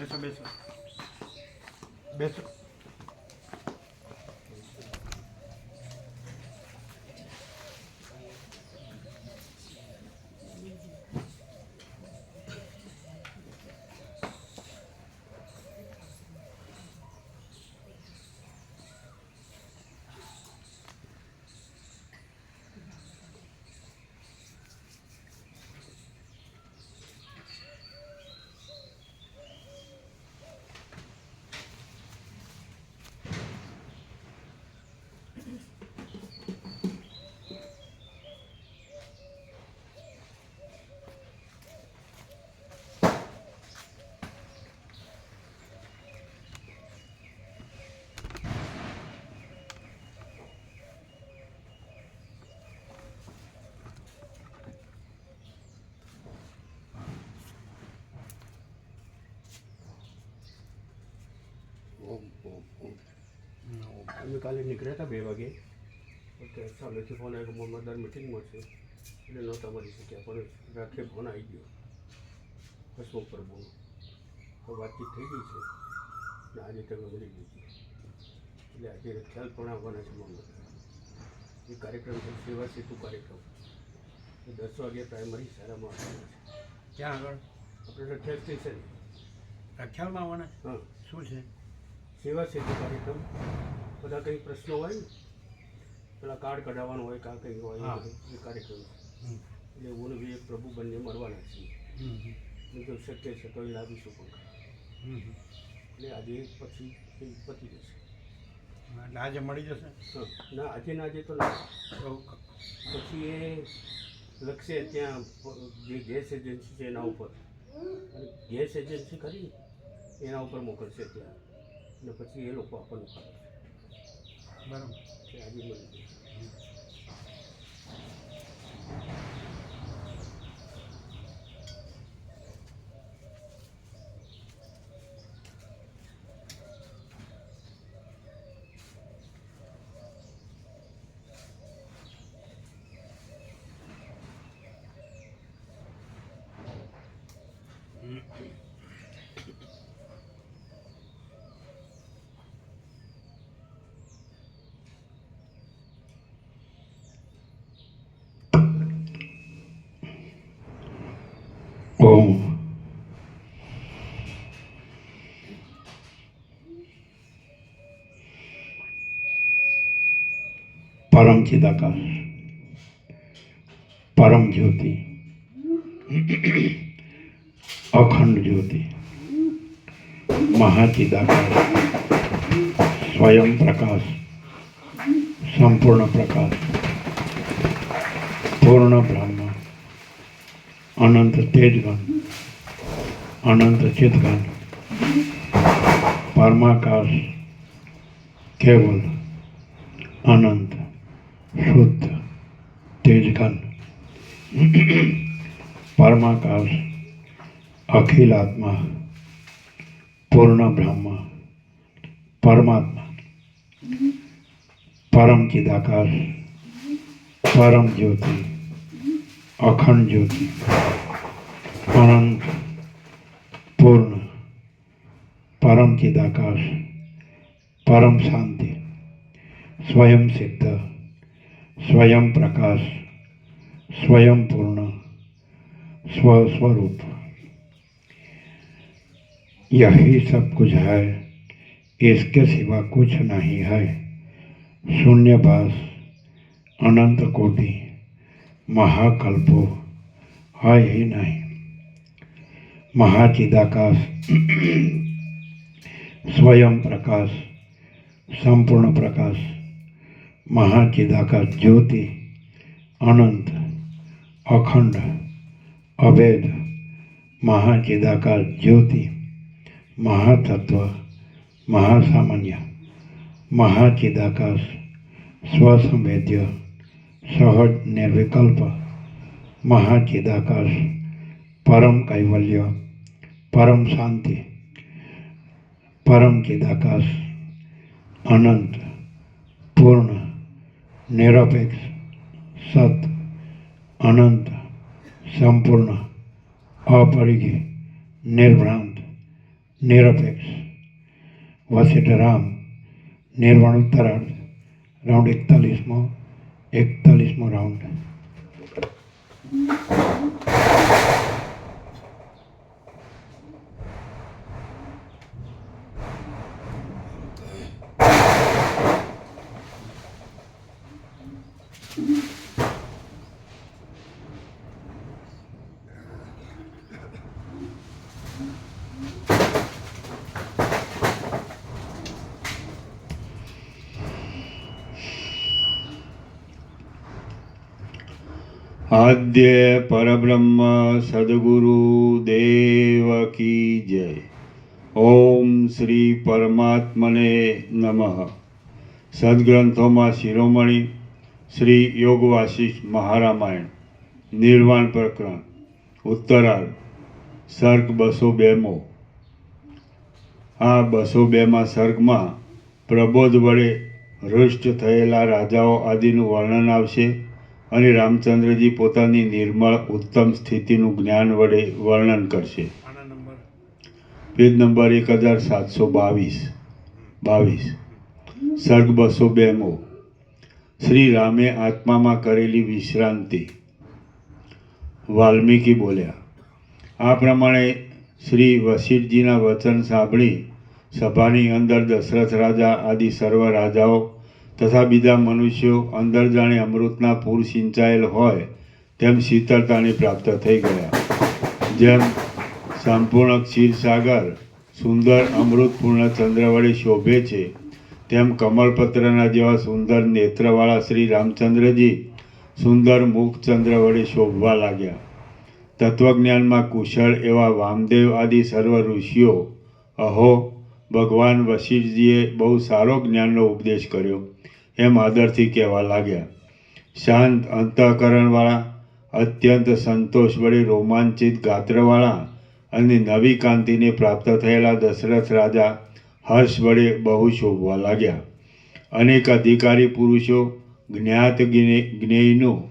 બેસો બેસો બેસો. અમે કાલે નીકળ્યા હતા 2 વાગે. ઓકે, સામેથી ફોન આવ્યો કે મોહમ્મદાર મિટિંગમાં છે એટલે નહોતા મળી શક્યા, પણ રાખે ફોન આવી ગયો હસમુખ પ્રભુનો. તો વાતચીત થઈ ગઈ છે ને આજે તમે મળી ગઈ છે એટલે આજે ખ્યાલ પણ આવવાના છે મોહમ્મદ. એ કાર્યક્રમ છે સેવા સેતુ કાર્યક્રમ. એ 10 વાગે પ્રાઇમરી શાળામાં આવવાના છે. ક્યાં આગળ? આપણે રખિયાલ સ્ટેશન. રખિયાલમાં આવવાના? હા. શું છે? સેવા સેતુ કાર્યક્રમ. બધા કંઈ પ્રશ્નો હોય ને, પેલા કાર્ડ કઢાવવાનું હોય કાં કંઈ હોય એ કાર્યક્રમ. એટલે હું ને વિવેક પ્રભુ બંને મળવાના છીએ. જો શક્ય છે તો એ લાવીશું પણ. એટલે આજે પછી એ પતી જશે. એટલે આજે મળી જશે? હા, ના આજે ના આજે તો ના. પછી એ લખશે ત્યાં જે ગેસ એજન્સી છે એના ઉપર, અને ગેસ એજન્સી ખરી એના ઉપર મોકલશે ત્યાં, અને પછી એ લોકો આપણને ફાળવશે. બરાબર. કે આજે મળી જશે. ઓમ परम चिदाकाश परम ज्योति अखंड ज्योति महाचिदाकाश स्वयं प्रकाश संपूर्ण प्रकाश पूर्ण ब्रह्म अनंत तेजगण अनंत चितगण परमाकाश केवल अनंत शुद्ध तेजगण परमाकाश अखिलात्मा पूर्ण ब्रह्म परमात्मा परम चिदाकाश परम ज्योति अखंड ज्योति अनंत पूर्ण परम चिदाकाश परम शांति स्वयं सिद्ध स्वयं प्रकाश स्वयं पूर्ण स्वस्वरूप यही सब कुछ है, इसके सिवा कुछ नहीं है। शून्यवास अनंत कोटि महाकल्पो है ही नहीं। महाचिदाकाश स्वयं प्रकाश संपूर्ण प्रकाश महाचिदाकाश ज्योति अनंत अखंड अभेद महाचिदाकाश ज्योति महातत्व महासामान्य महाचिदाकाश स्वसंवेद्य सहज निर्विकल्प महाचिदाकाश परम कैवल्य परम शांति परम चिदाकाश अनंत पूर्ण निरपेक्ष सत अनंत संपूर्ण अपरिघ निर्भ्रांत નિરપેક્ષ વસિષ્ઠ રામ નિર્વાણ ઉત્તરાર્ધ રાઉન્ડ 41મો રાઉન્ડ. આદ્ય પરબ્રહ્મ સદગુરુ દેવ કી જય. ઓમ શ્રી પરમાત્મને નમઃ. સદગ્રંથોમાં શિરોમણી શ્રી યોગ વાસિષ્ઠ મહારામાયણ નિર્વાણ પ્રકરણ ઉત્તરાર્ધ સર્ગ 202મો. આ 202મા સર્ગમાં પ્રબોધ વડે હૃષ્ટ થયેલા રાજાઓ આદિનું વર્ણન આવશે અને રામચંદ્રજી પોતાની નિર્મળ ઉત્તમ સ્થિતિનું જ્ઞાન વડે વર્ણન કરશે. આના નંબર પેજ નંબર 1722. સર્ગ 202મો. શ્રી રામે આત્મામાં કરેલી વિશ્રાંતિ. વાલ્મીકી બોલ્યા. આ પ્રમાણે શ્રી વશિષ્ઠજીના વચન સાંભળી સભાની અંદર દશરથ રાજા આદિ સર્વ રાજાઓ તથા બીજા મનુષ્યો અંદર જાણે અમૃતના પૂર સિંચાયેલ હોય તેમ શીતળતાને પ્રાપ્ત થઈ ગયા. જેમ સંપૂર્ણ ક્ષીરસાગર સુંદર અમૃતપૂર્ણ ચંદ્ર વડે શોભે છે તેમ કમળપત્રના જેવા સુંદર નેત્રવાળા શ્રી રામચંદ્રજી સુંદર મુખચંદ્ર વડે શોભવા લાગ્યા. તત્વજ્ઞાનમાં કુશળ એવા વામદેવ આદિ સર્વ ઋષિઓ અહો ભગવાન વશિષ્ઠજીએ બહુ સારો જ્ઞાનનો ઉપદેશ કર્યો એમ આદરથી કહેવા લાગ્યા. શાંત અંતઃકરણવાળા અત્યંત સંતોષ વડે રોમાંચિત ગાત્રવાળા અને નવી કાંતિને પ્રાપ્ત થયેલા દશરથ રાજા હર્ષ વડે બહુ શોભવા લાગ્યા. અનેક અધિકારી પુરુષો જ્ઞાત જ્ઞેયનું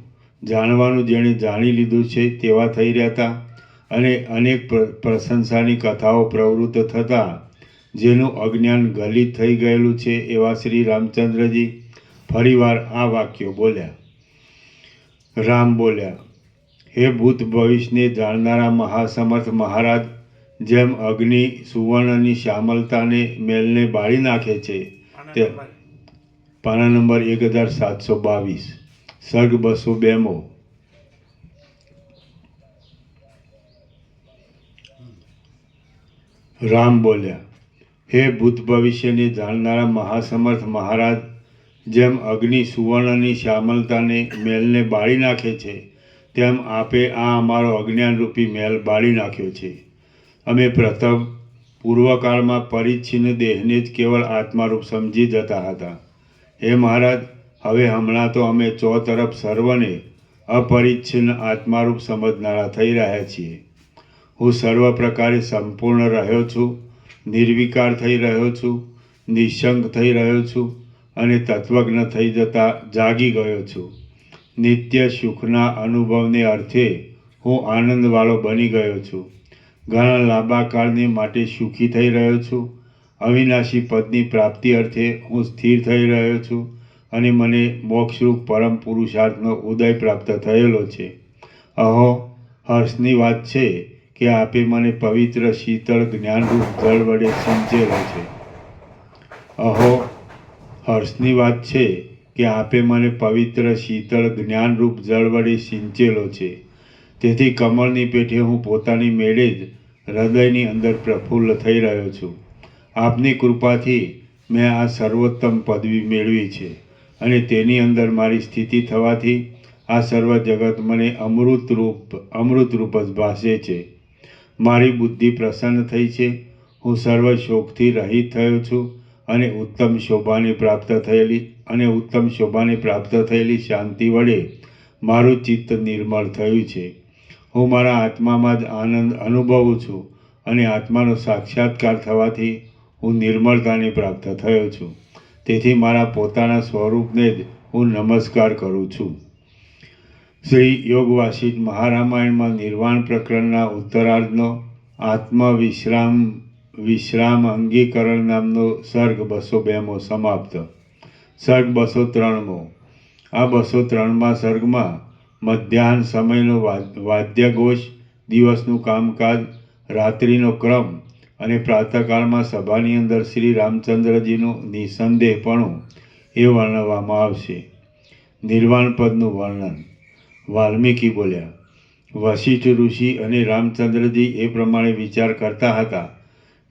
જાણવાનું જેણે જાણી લીધું છે તેવા થઈ રહેતા અને અનેક પ્રશંસાની કથાઓ પ્રવૃત્ત થતાં જેનું અજ્ઞાન ગલિત થઈ ગયેલું છે એવા શ્રી રામચંદ્રજી ફરીવાર આ વાક્યો બોલ્યા. રામ બોલ્યા. હે ભૂત ભવિષ્યને જાણનારા મહાસમર્થ મહારાજ, જેમ અગ્નિ સુવર્ણની શ્યામલતાને મેલને બાળી નાખે છે તે પાના નંબર 1722. સર્ગ 202મો. રામ બોલ્યા. હે ભૂત ભવિષ્યને જાણનારા મહાસમર્થ મહારાજ, જેમ અગ્નિ સુવર્ણની શ્યામલતાને મેલને બાળી નાખે છે તેમ આપે આ અમારો અજ્ઞાનરૂપી મેલ બાળી નાખ્યો છે. અમે પ્રથમ પૂર્વકાળમાં પરિચ્છિન્ન દેહને જ કેવળ આત્મારૂપ સમજી જતા હતા. હે મહારાજ, હવે હમણાં તો અમે ચોતરફ સર્વને અપરિચ્છિન્ન આત્મારૂપ સમજનારા થઈ રહ્યા છીએ. હું સર્વ પ્રકારે સંપૂર્ણ રહ્યો છું, નિર્વિકાર થઈ રહ્યો છું, નિઃશંક થઈ રહ્યો છું અને તત્વજ્ઞ થઈ જતા જાગી ગયો છું. નિત્ય સુખના અનુભવને અર્થે હું આનંદવાળો બની ગયો છું. ઘણા લાંબા કાળને માટે સુખી થઈ રહ્યો છું. અવિનાશી પદની પ્રાપ્તિ અર્થે હું સ્થિર થઈ રહ્યો છું અને મને મોક્ષરૂપ પરમ પુરુષાર્થનો ઉદય પ્રાપ્ત થયેલો છે. અહો, હર્ષની વાત છે કે આપે મને પવિત્ર શીતળ જ્ઞાનરૂપ જળ વડે સિંચેલો છે. અહો, હર્ષની વાત છે કે આપે મને પવિત્ર શીતળ જ્ઞાનરૂપ જળ વડે સિંચેલો છે. તેથી કમળની પેઠે હું પોતાની મેળે જ હૃદયની અંદર પ્રફુલ્લ થઈ રહ્યો છું. આપની કૃપાથી મેં આ સર્વોત્તમ પદવી મેળવી છે અને તેની અંદર મારી સ્થિતિ થવાથી આ સર્વ જગત મને અમૃતરૂપ જ ભાસે છે. મારી બુદ્ધિ પ્રસન્ન થઈ છે. હું સર્વ શોકથી રહિત થયો છું અને ઉત્તમ શોભાને પ્રાપ્ત થયેલી શાંતિ વડે મારું ચિત્ત નિર્મળ થયું છે. હું મારા આત્મામાં જ આનંદ અનુભવું છું અને આત્માનો સાક્ષાત્કાર થવાથી હું નિર્મળતાને પ્રાપ્ત થયો છું. તેથી મારા પોતાના સ્વરૂપને જ હું નમસ્કાર કરું છું. શ્રી યોગ વાસિષ્ઠ મહારામાયણમાં નિર્વાણ પ્રકરણના ઉત્તરાર્ધનો આત્મવિશ્રામ વિશ્રામ અંગીકરણ નામનો સર્ગ 202મો સમાપ્ત. સર્ગ 203મો. આ 203મા સર્ગમાં મધ્યાહન સમયનો વાદ્યઘોષ, દિવસનું કામકાજ, રાત્રિનો ક્રમ અને પ્રાતઃકાળમાં સભાની અંદર શ્રી રામચંદ્રજીનું નિસંદેહપણું એ વર્ણવવામાં આવશે. નિર્વાણ પદનું વર્ણન. વાલ્મીકી બોલ્યા, વશિષ્ઠ ઋષિ અને રામચંદ્રજી એ પ્રમાણે વિચાર કરતા હતા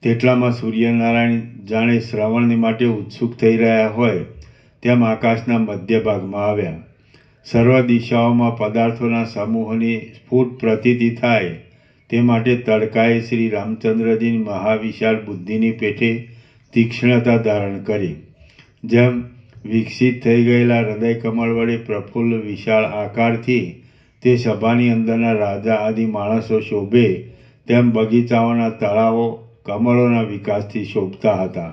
તેટલામાં સૂર્યનારાયણ જાણે શ્રવણ માટે ઉત્સુક થઈ રહ્યા હોય તેમ આકાશના મધ્ય ભાગમાં આવ્યા. સર્વ દિશાઓમાં પદાર્થોના સમૂહની સ્ફુટ પ્રતીતિ થાય તે માટે તડકાએ શ્રી રામચંદ્રજીની મહાવિશાળ બુદ્ધિની પેઠે તીક્ષ્ણતા ધારણ કરી. જેમ વિકસિત થઈ ગયેલા હૃદય કમળ વડે પ્રફુલ્લ વિશાળ આકારથી તે સભાની અંદરના રાજા આદિ માણસો શોભે તેમ બગીચાઓના તળાવો કમળોના વિકાસથી શોભતા હતા.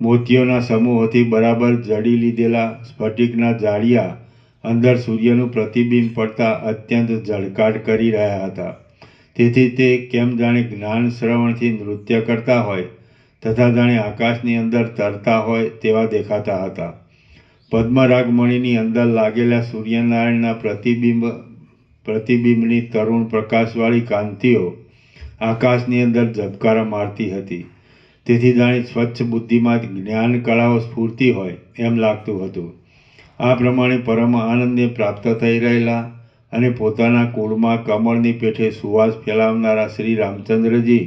મોતીઓના સમૂહોથી બરાબર જડી લીધેલા સ્ફટિકના જાળિયા અંદર સૂર્યનું પ્રતિબિંબ પડતા અત્યંત ઝળકાટ કરી રહ્યા હતા. તેથી તે કેમ જાણે જ્ઞાન શ્રવણથી નૃત્ય કરતા હોય તથા જાણે આકાશની અંદર તરતા હોય તેવા દેખાતા હતા. પદ્મરાગમણીની અંદર લાગેલા સૂર્યનારાયણના પ્રતિબિંબની તરુણ પ્રકાશવાળી કાંતિઓ આકાશની અંદર ઝબકારા મારતી હતી. તેથી જાણે સ્વચ્છ બુદ્ધિમાં જ્ઞાન કળાઓ સ્ફૂર્તિ હોય એમ લાગતું હતું. આ પ્રમાણે પરમ આનંદને પ્રાપ્ત થઈ રહેલા અને પોતાના કુળમાં કમળની પેઠે સુવાસ ફેલાવનારા શ્રી રામચંદ્રજી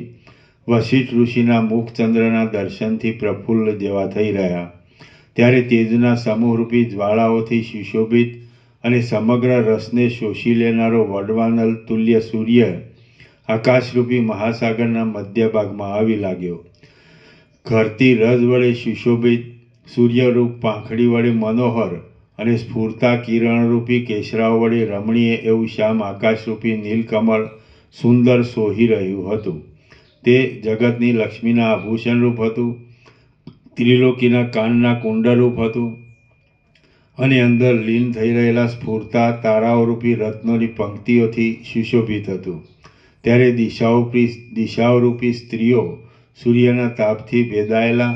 વશિષ્ઠ ઋષિના મુખચંદ્રના દર્શનથી પ્રફુલ્લ જેવા થઈ રહ્યા. ત્યારે તેજના સમૂહરૂપી જ્વાળાઓથી સુશોભિત અને સમગ્ર રસને શોષી લેનારો વડવાનલ તુલ્ય સૂર્ય આકાશરૂપી મહાસાગરના મધ્ય ભાગમાં આવી લાગ્યો. ઘરતી રજ વડે સુશોભિત, સૂર્યરૂપ પાંખડી વડે મનોહર અને સ્ફૂર્તા કિરણરૂપી કેસરાઓ વડે રમણીય એવું શ્યામ આકાશરૂપી નીલકમળ સુંદર શોહી રહ્યું હતું. તે જગતની લક્ષ્મીના આભૂષણરૂપ હતું, ત્રિલોકીના કાનના કુંડરૂપ હતું અને અંદર લીન થઈ રહેલા સ્ફૂર્તા તારાઓરૂપી રત્નોની પંક્તિઓથી સુશોભિત હતું. ત્યારે દિશાઓરૂપી સ્ત્રીઓ સૂર્યના તાપથી ભેદાયેલા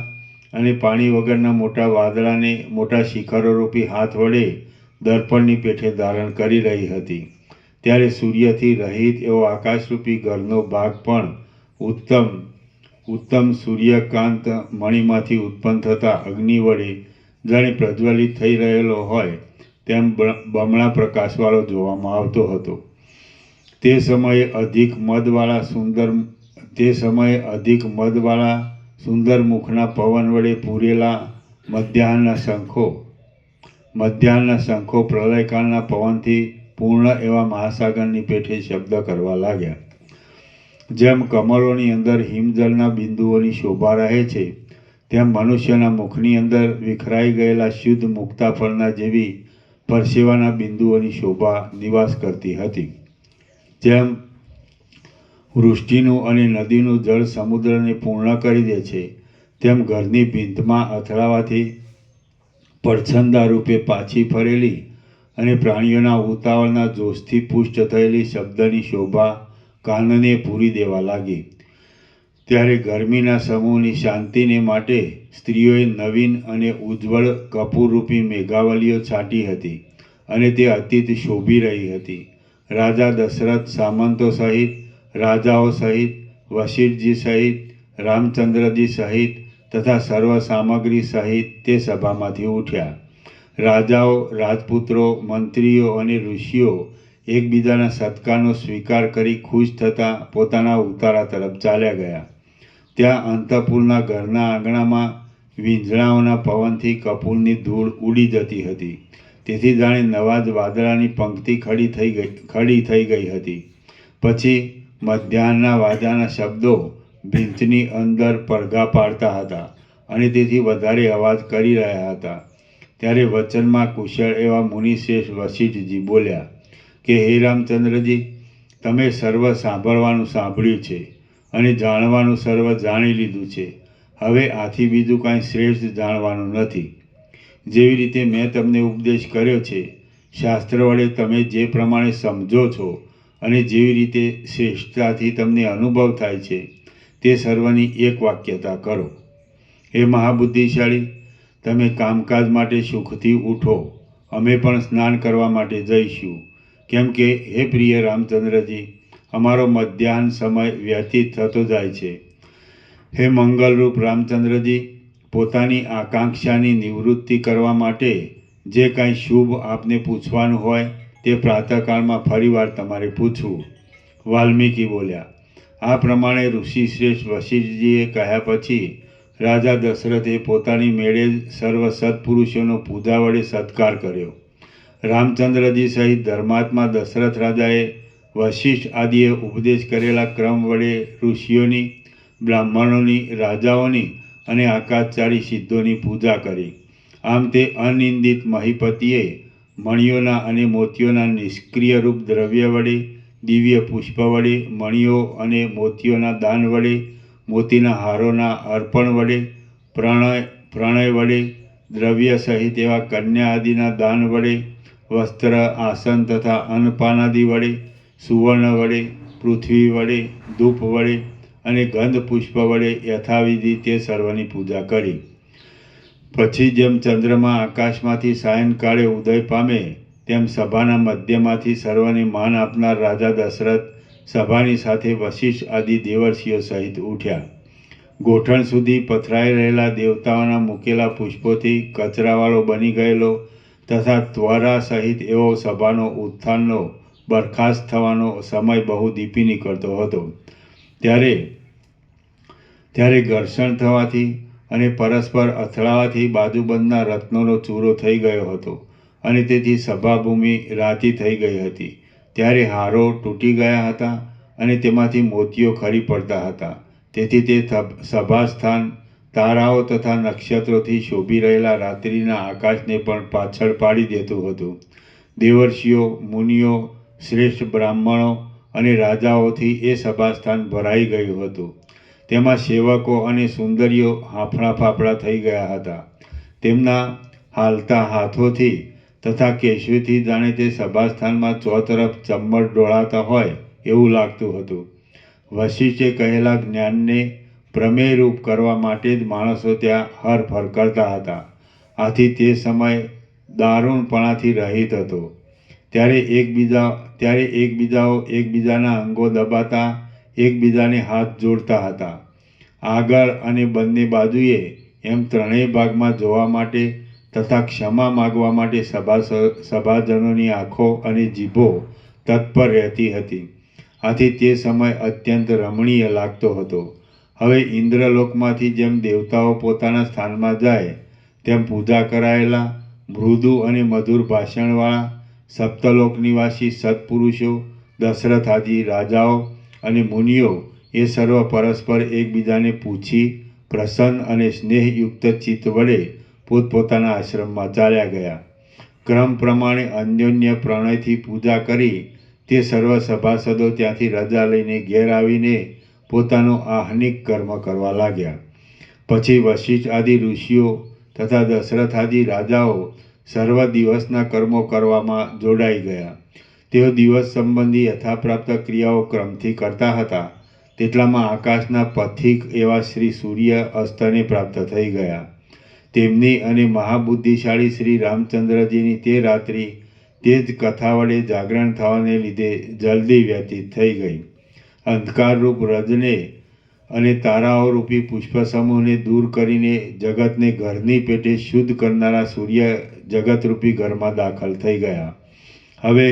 અને પાણી વગરના મોટા વાદળાને મોટા શિખરોરૂપી હાથ વડે દર્પણની પેઠે ધારણ કરી રહી હતી. ત્યારે સૂર્યથી રહિત એવો આકાશરૂપી ઘરનો ભાગ પણ ઉત્તમ સૂર્યકાંત મણીમાંથી ઉત્પન્ન થતા અગ્નિ વડે જાણે પ્રજ્વલિત થઈ રહેલો હોય તેમ બમણા પ્રકાશવાળો જોવામાં આવતો હતો. તે સમયે અધિક મદવાળા સુંદર મુખના પવન વડે પૂરેલા મધ્યાહનના શંખો પ્રલયકાળના પવનથી પૂર્ણ એવા મહાસાગરની પેઠે શબ્દ કરવા લાગ્યા. જેમ કમળોની અંદર હિમજળના બિંદુઓની શોભા રહે છે તેમ મનુષ્યના મુખની અંદર વિખરાઈ ગયેલા શુદ્ધ મુક્તાફળના જેવી પરસેવાના બિંદુઓની શોભા નિવાસ કરતી હતી. જેમ વૃષ્ટિનું અને નદીનું જળ સમુદ્રને પૂર્ણ કરી દે છે તેમ ઘરની ભીંતમાં અથડાવાથી પડછંદા રૂપે પાછી ફરેલી અને પ્રાણીઓના ઉતાવળના જોશથી પુષ્ટ થયેલી શબ્દની શોભા કાનને પૂરી દેવા લાગી. ત્યારે ગરમીના સમૂહની શાંતિને માટે સ્ત્રીઓએ નવીન અને ઉજ્જવળ કપૂરરૂપી મેઘાવલીઓ છાંટી હતી અને તે અત્યંત શોભી રહી હતી. રાજા દશરથ સામંતો સહિત, રાજાઓ સહિત, વશિષ્ઠજી સહિત, રામચંદ્રજી સહિત તથા સર્વ સામગ્રી સહિત તે સભામાંથી ઉઠ્યા. રાજાઓ, રાજપુત્રો, મંત્રીઓ અને ઋષિઓ એકબીજાના સત્કારનો સ્વીકાર કરી ખુશ થતાં પોતાના ઉતારા તરફ ચાલ્યા ગયા. ત્યાં અંતઃપુરના ઘરના આંગણામાં વીંઝણાઓના પવનથી કપૂરની ધૂળ ઉડી જતી હતી. તેથી જાણે નવા જ વાદળાની પંક્તિ ખડી થઈ ગઈ હતી. પછી મધ્યાહનના વાજાના શબ્દો ભીંતની અંદર પડઘા પાડતા હતા અને તેથી વધારે અવાજ કરી રહ્યા હતા. ત્યારે વચનમાં કુશળ એવા મુનિશ્રેષ્ઠ વશિષ્ઠજી બોલ્યા કે હે રામચંદ્રજી, તમે સર્વ સાંભળવાનું સાંભળ્યું છે અને જાણવાનું સર્વ જાણી લીધું છે. હવે આથી બીજું કાંઈ શ્રેષ્ઠ જાણવાનું નથી. જેવી રીતે મેં તમને ઉપદેશ કર્યો છે, શાસ્ત્ર વડે તમે જે પ્રમાણે સમજો છો અને જેવી રીતે શ્રેષ્ઠતાથી તમને અનુભવ થાય છે તે સર્વની એક વાક્યતા કરો. હે મહાબુદ્ધિશાળી, તમે કામકાજ માટે સુખથી ઉઠો, અમે પણ સ્નાન કરવા માટે જઈશું, કેમ કે હે પ્રિય રામચંદ્રજી, અમારો મધ્યાહન સમય વ્યતીત થતો જાય છે. હે મંગલરૂપ રામચંદ્રજી, પોતાની આકાંક્ષાની નિવૃત્તિ કરવા માટે જે કાંઈ શુભ આપને પૂછવાનું હોય તે પ્રાતઃકાળમાં ફરીવાર તમારે પૂછવું. વાલ્મીકી બોલ્યા. આ પ્રમાણે ઋષિશ્રેષ્ઠ વશિષ્ઠજીએ કહ્યા પછી રાજા દશરથે પોતાની મેળે સર્વ સત્પુરુષોનો પૂજા વડે સત્કાર કર્યો. રામચંદ્રજી સહિત ધર્માત્મા દશરથ રાજાએ વશિષ્ઠ આદિએ ઉપદેશ કરેલા ક્રમ વડે ઋષિઓની, બ્રાહ્મણોની, રાજાઓની અને આકાશચારી સિદ્ધોની પૂજા કરી. આમ તે અનિંદિત મહીપતિએ મણિઓના અને મોતીઓના નિષ્ક્રિય રૂપ દ્રવ્ય વડે, દિવ્ય પુષ્પ વડે, મણિઓ અને મોતીઓના દાન વડે, મોતીના હારોના અર્પણ વડે, પ્રણય વડે, દ્રવ્ય સહિત એવા કન્યા આદિના દાન વડે, વસ્ત્ર, આસન તથા અન્નપાનાદિ વડે, સુવર્ણ વડે, પૃથ્વી વડે, ધૂપ વડે અને ગંધ પુષ્પ વડે યથાવિધિ તે સર્વની પૂજા કરી. પછી જેમ ચંદ્રમા આકાશમાંથી સાયંકાળે ઉદય પામે તેમ સભાના મધ્યમાંથી સર્વને માન આપનાર રાજા દશરથ સભાની સાથે વશિષ્ઠ આદિ દેવર્ષિઓ સહિત ઉઠ્યા. ગોઠણ સુધી પથરાઈ રહેલા દેવતાઓના મૂકેલા પુષ્પોથી કચરાવાળો બની ગયેલો તથા ત્વરા સહિત એવો સભાનો ઉત્થાનનો બરખાસ્ત થવાનો સમય બહુ દીપી નીકળતો હતો. ત્યારે ઘર્ષણ થવાથી અને પરસ્પર અથડાવાથી બાજુબંધના રત્નોનો ચૂરો થઈ ગયો હતો અને તેથી સભાભૂમિ રાતી થઈ ગઈ હતી. ત્યારે હારો તૂટી ગયા હતા અને તેમાંથી મોતીઓ ખરી પડતા હતા. તેથી તે સભાસ્થાન તારાઓ તથા નક્ષત્રોથી શોભી રહેલા રાત્રિના આકાશને પણ પાછળ પાડી દેતું હતું. દેવર્ષિઓ, મુનિઓ, શ્રેષ્ઠ બ્રાહ્મણો અને રાજાઓથી એ સભાસ્થાન ભરાઈ ગયું હતું. તેમાં સેવકો અને સુંદરીઓ હાંફળા ફાફડા થઈ ગયા હતા. તેમના હાલતા હાથોથી તથા કેશવીથી જાણે તે સભાસ્થાનમાં ચોતરફ ચંબળ ડોળાતા હોય એવું લાગતું હતું. વશિષ્ઠે કહેલા જ્ઞાનને પ્રમેયરૂપ કરવા માટે જ માણસો ત્યાં હરફર કરતા હતા. આથી તે સમય દારૂણપણાથી રહિત હતો. ત્યારે એકબીજાઓ એકબીજાના અંગો દબાતા, એકબીજાને હાથ જોડતા હતા. આગળ અને બંને બાજુએ એમ ત્રણેય ભાગમાં જોવા માટે તથા ક્ષમા માગવા માટે સભાજનોની આંખો અને જીભો તત્પર રહેતી હતી. આથી તે સમય અત્યંત રમણીય લાગતો હતો. હવે ઇન્દ્રલોકમાંથી જેમ દેવતાઓ પોતાના સ્થાનમાં જાય તેમ પૂજા કરાયેલા, મૃદુ અને મધુર ભાષણવાળા સપ્તલોક નિવાસી સત્પુરુષો, દશરથ આદિ રાજાઓ અને મુનિઓ એ સર્વ પરસ્પર એકબીજાને પૂછી પ્રસન્ન અને સ્નેહયુક્ત ચિત્ત વડે પોતપોતાના આશ્રમમાં ચાલ્યા ગયા. ક્રમ પ્રમાણે અન્યોન્ય પ્રણયથી પૂજા કરી તે સર્વ સભાસદો ત્યાંથી રજા લઈને ઘેર આવીને પોતાનો આહ્નિક કર્મ કરવા લાગ્યા. પછી વશિષ્ઠ આદિ ઋષિઓ તથા દશરથ આદિ રાજાઓ સર્વ દિવસના કર્મો કરવામાં જોડાઈ ગયા. તેઓ દિવસ સંબંધી યથાપ્રાપ્ત ક્રિયાઓ ક્રમથી કરતા હતા. તેટલામાં આકાશના પથિક એવા શ્રી સૂર્ય અસ્તને પ્રાપ્ત થઈ ગયા. તેમની અને મહાબુદ્ધિશાળી શ્રી રામચંદ્રજીની તે રાત્રિ તે જ કથા વડે જાગરણ થવાને લીધે જલ્દી વ્યતીત થઈ ગઈ. અંધકારરૂપ રજને અને તારાઓ રૂપી પુષ્પ સમૂહને દૂર કરીને જગતને ઘરની પેટે શુદ્ધ કરનારા સૂર્ય જગતરૂપી ઘરમાં દાખલ થઈ ગયા. હવે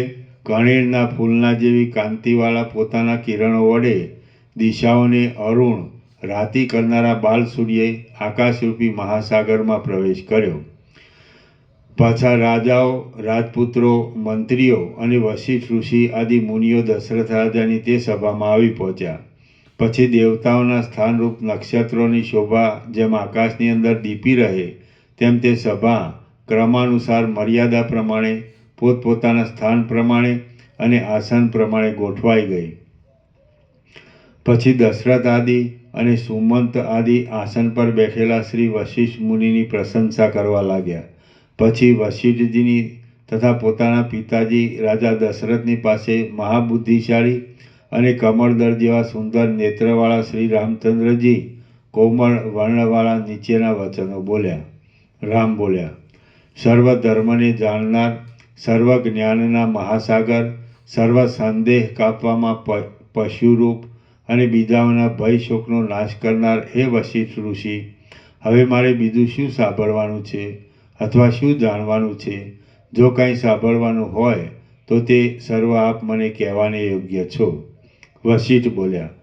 કણેરના ફૂલના જેવી કાંતિવાળા પોતાના કિરણો વડે દિશાઓને અરુણ રાતી કરનારા બાલ સૂર્યે આકાશરૂપી મહાસાગરમાં પ્રવેશ કર્યો. પાછા રાજાઓ, રાજપુત્રો, મંત્રીઓ અને વશિષ્ઠ ઋષિ આદિ મુનિઓ દશરથ રાજાની તે સભામાં આવી પહોંચ્યા. પછી દેવતાઓના સ્થાનરૂપ નક્ષત્રોની શોભા જેમ આકાશની અંદર દીપી રહે તેમ તે સભા ક્રમાનુસાર મર્યાદા પ્રમાણે પોતપોતાના સ્થાન પ્રમાણે અને આસન પ્રમાણે ગોઠવાઈ ગઈ. પછી દશરથ આદિ અને સુમંત આદિ આસન પર બેઠેલા શ્રી વશિષ્ઠ મુનિની પ્રશંસા કરવા લાગ્યા. પછી વશિષ્ઠજીની તથા પોતાના પિતાજી રાજા દશરથની પાસે મહાબુદ્ધિશાળી અને કમળદળ જેવા સુંદર નેત્રવાળા શ્રી રામચંદ્રજી કોમળ વર્ણવાળા નીચેના વચનો બોલ્યા. રામ બોલ્યા, સર્વ ધર્મને જાણનાર, સર્વ જ્ઞાનના મહાસાગર, સર્વ સંદેહ કાપવામાં પશુરૂપ અને બીજાઓના ભય શોકનો નાશ કરનાર હે વશિષ્ઠ ઋષિ, હવે મારે બીજું શું સાંભળવાનું છે અથવા શું જાણવાનું છે? જો કંઈ સાંભળવાનું હોય તો તે સર્વ આપ મને કહેવાને યોગ્ય છો. વશિષ્ઠ બોલ્યા,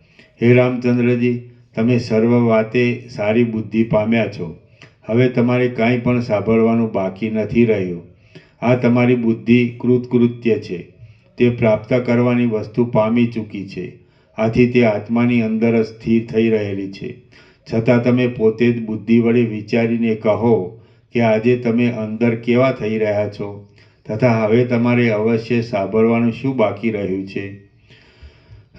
હે રામચંદ્રજી, તમે સર્વ વાતે સારી બુદ્ધિ પામ્યા છો. હવે તમારે કાંઈ પણ સાંભળવાનું બાકી નથી રહ્યું. આ તમારી બુદ્ધિ કૃતકૃત્ય છે, તે પ્રાપ્ત કરવાની વસ્તુ પામી ચૂકી છે. આથી તે આત્માની અંદર જ સ્થિર થઈ રહેલી છે. છતાં તમે પોતે જ બુદ્ધિ વડે વિચારીને કહો કે આજે તમે અંદર કેવા થઈ રહ્યા છો તથા હવે તમારે અવશ્ય સાંભળવાનું શું બાકી રહ્યું છે?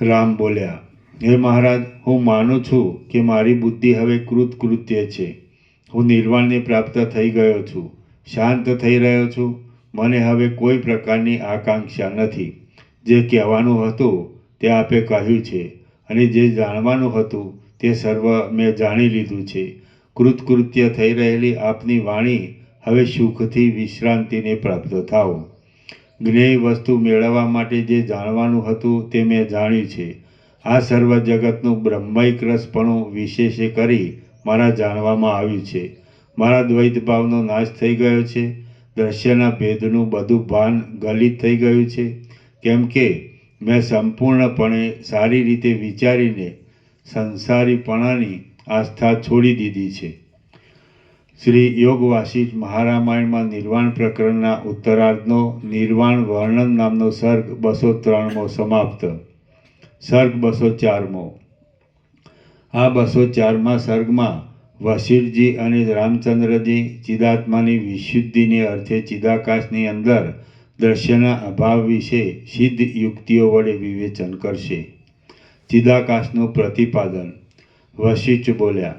રામ બોલ્યા, હે મહારાજ, હું માનું છું કે મારી બુદ્ધિ હવે કૃતકૃત્ય છે. હું નિર્વાણને પ્રાપ્ત થઈ ગયો છું, શાંત થઈ રહ્યો છું. મને હવે કોઈ પ્રકારની આકાંક્ષા નથી. જે કહેવાનું હતું તે આપે કહ્યું છે અને જે જાણવાનું હતું તે સર્વ મેં જાણી લીધું છે. કૃતકૃત્ય થઈ રહેલી આપની વાણી હવે સુખથી વિશ્રાંતિને પ્રાપ્ત થાઓ. જ્ઞેય વસ્તુ મેળવવા માટે જે જાણવાનું હતું તે મેં જાણ્યું છે. આ સર્વ જગતનું બ્રહ્મૈક રસપણું વિશેષે કરી મારા જાણવામાં આવ્યું છે. મારા દ્વૈત ભાવનો નાશ થઈ ગયો છે. દ્રશ્યના ભેદનું બધું ભાન ગલિત થઈ ગયું છે, કેમ કે મેં સંપૂર્ણપણે સારી રીતે વિચારીને સંસારીપણાની આસ્થા છોડી દીધી છે. શ્રી યોગ વાસિષ્ઠ મહારામાયણમાં નિર્વાણ પ્રકરણના ઉત્તરાર્ધનો નિર્વાણ વર્ણન નામનો સર્ગ 203મો સમાપ્ત. સર્ગ 204મો. આ 204મા સર્ગમાં વશિષ્ઠજી અને રામચંદ્રજી ચિદાત્માની વિશુદ્ધિને અર્થે ચિદાકાશની અંદર દ્રશ્યના અભાવ વિશે સિદ્ધ યુક્તિઓ વડે વિવેચન કરશે. ચિદાકાશનું પ્રતિપાદન. વશિષ્ઠ બોલ્યા,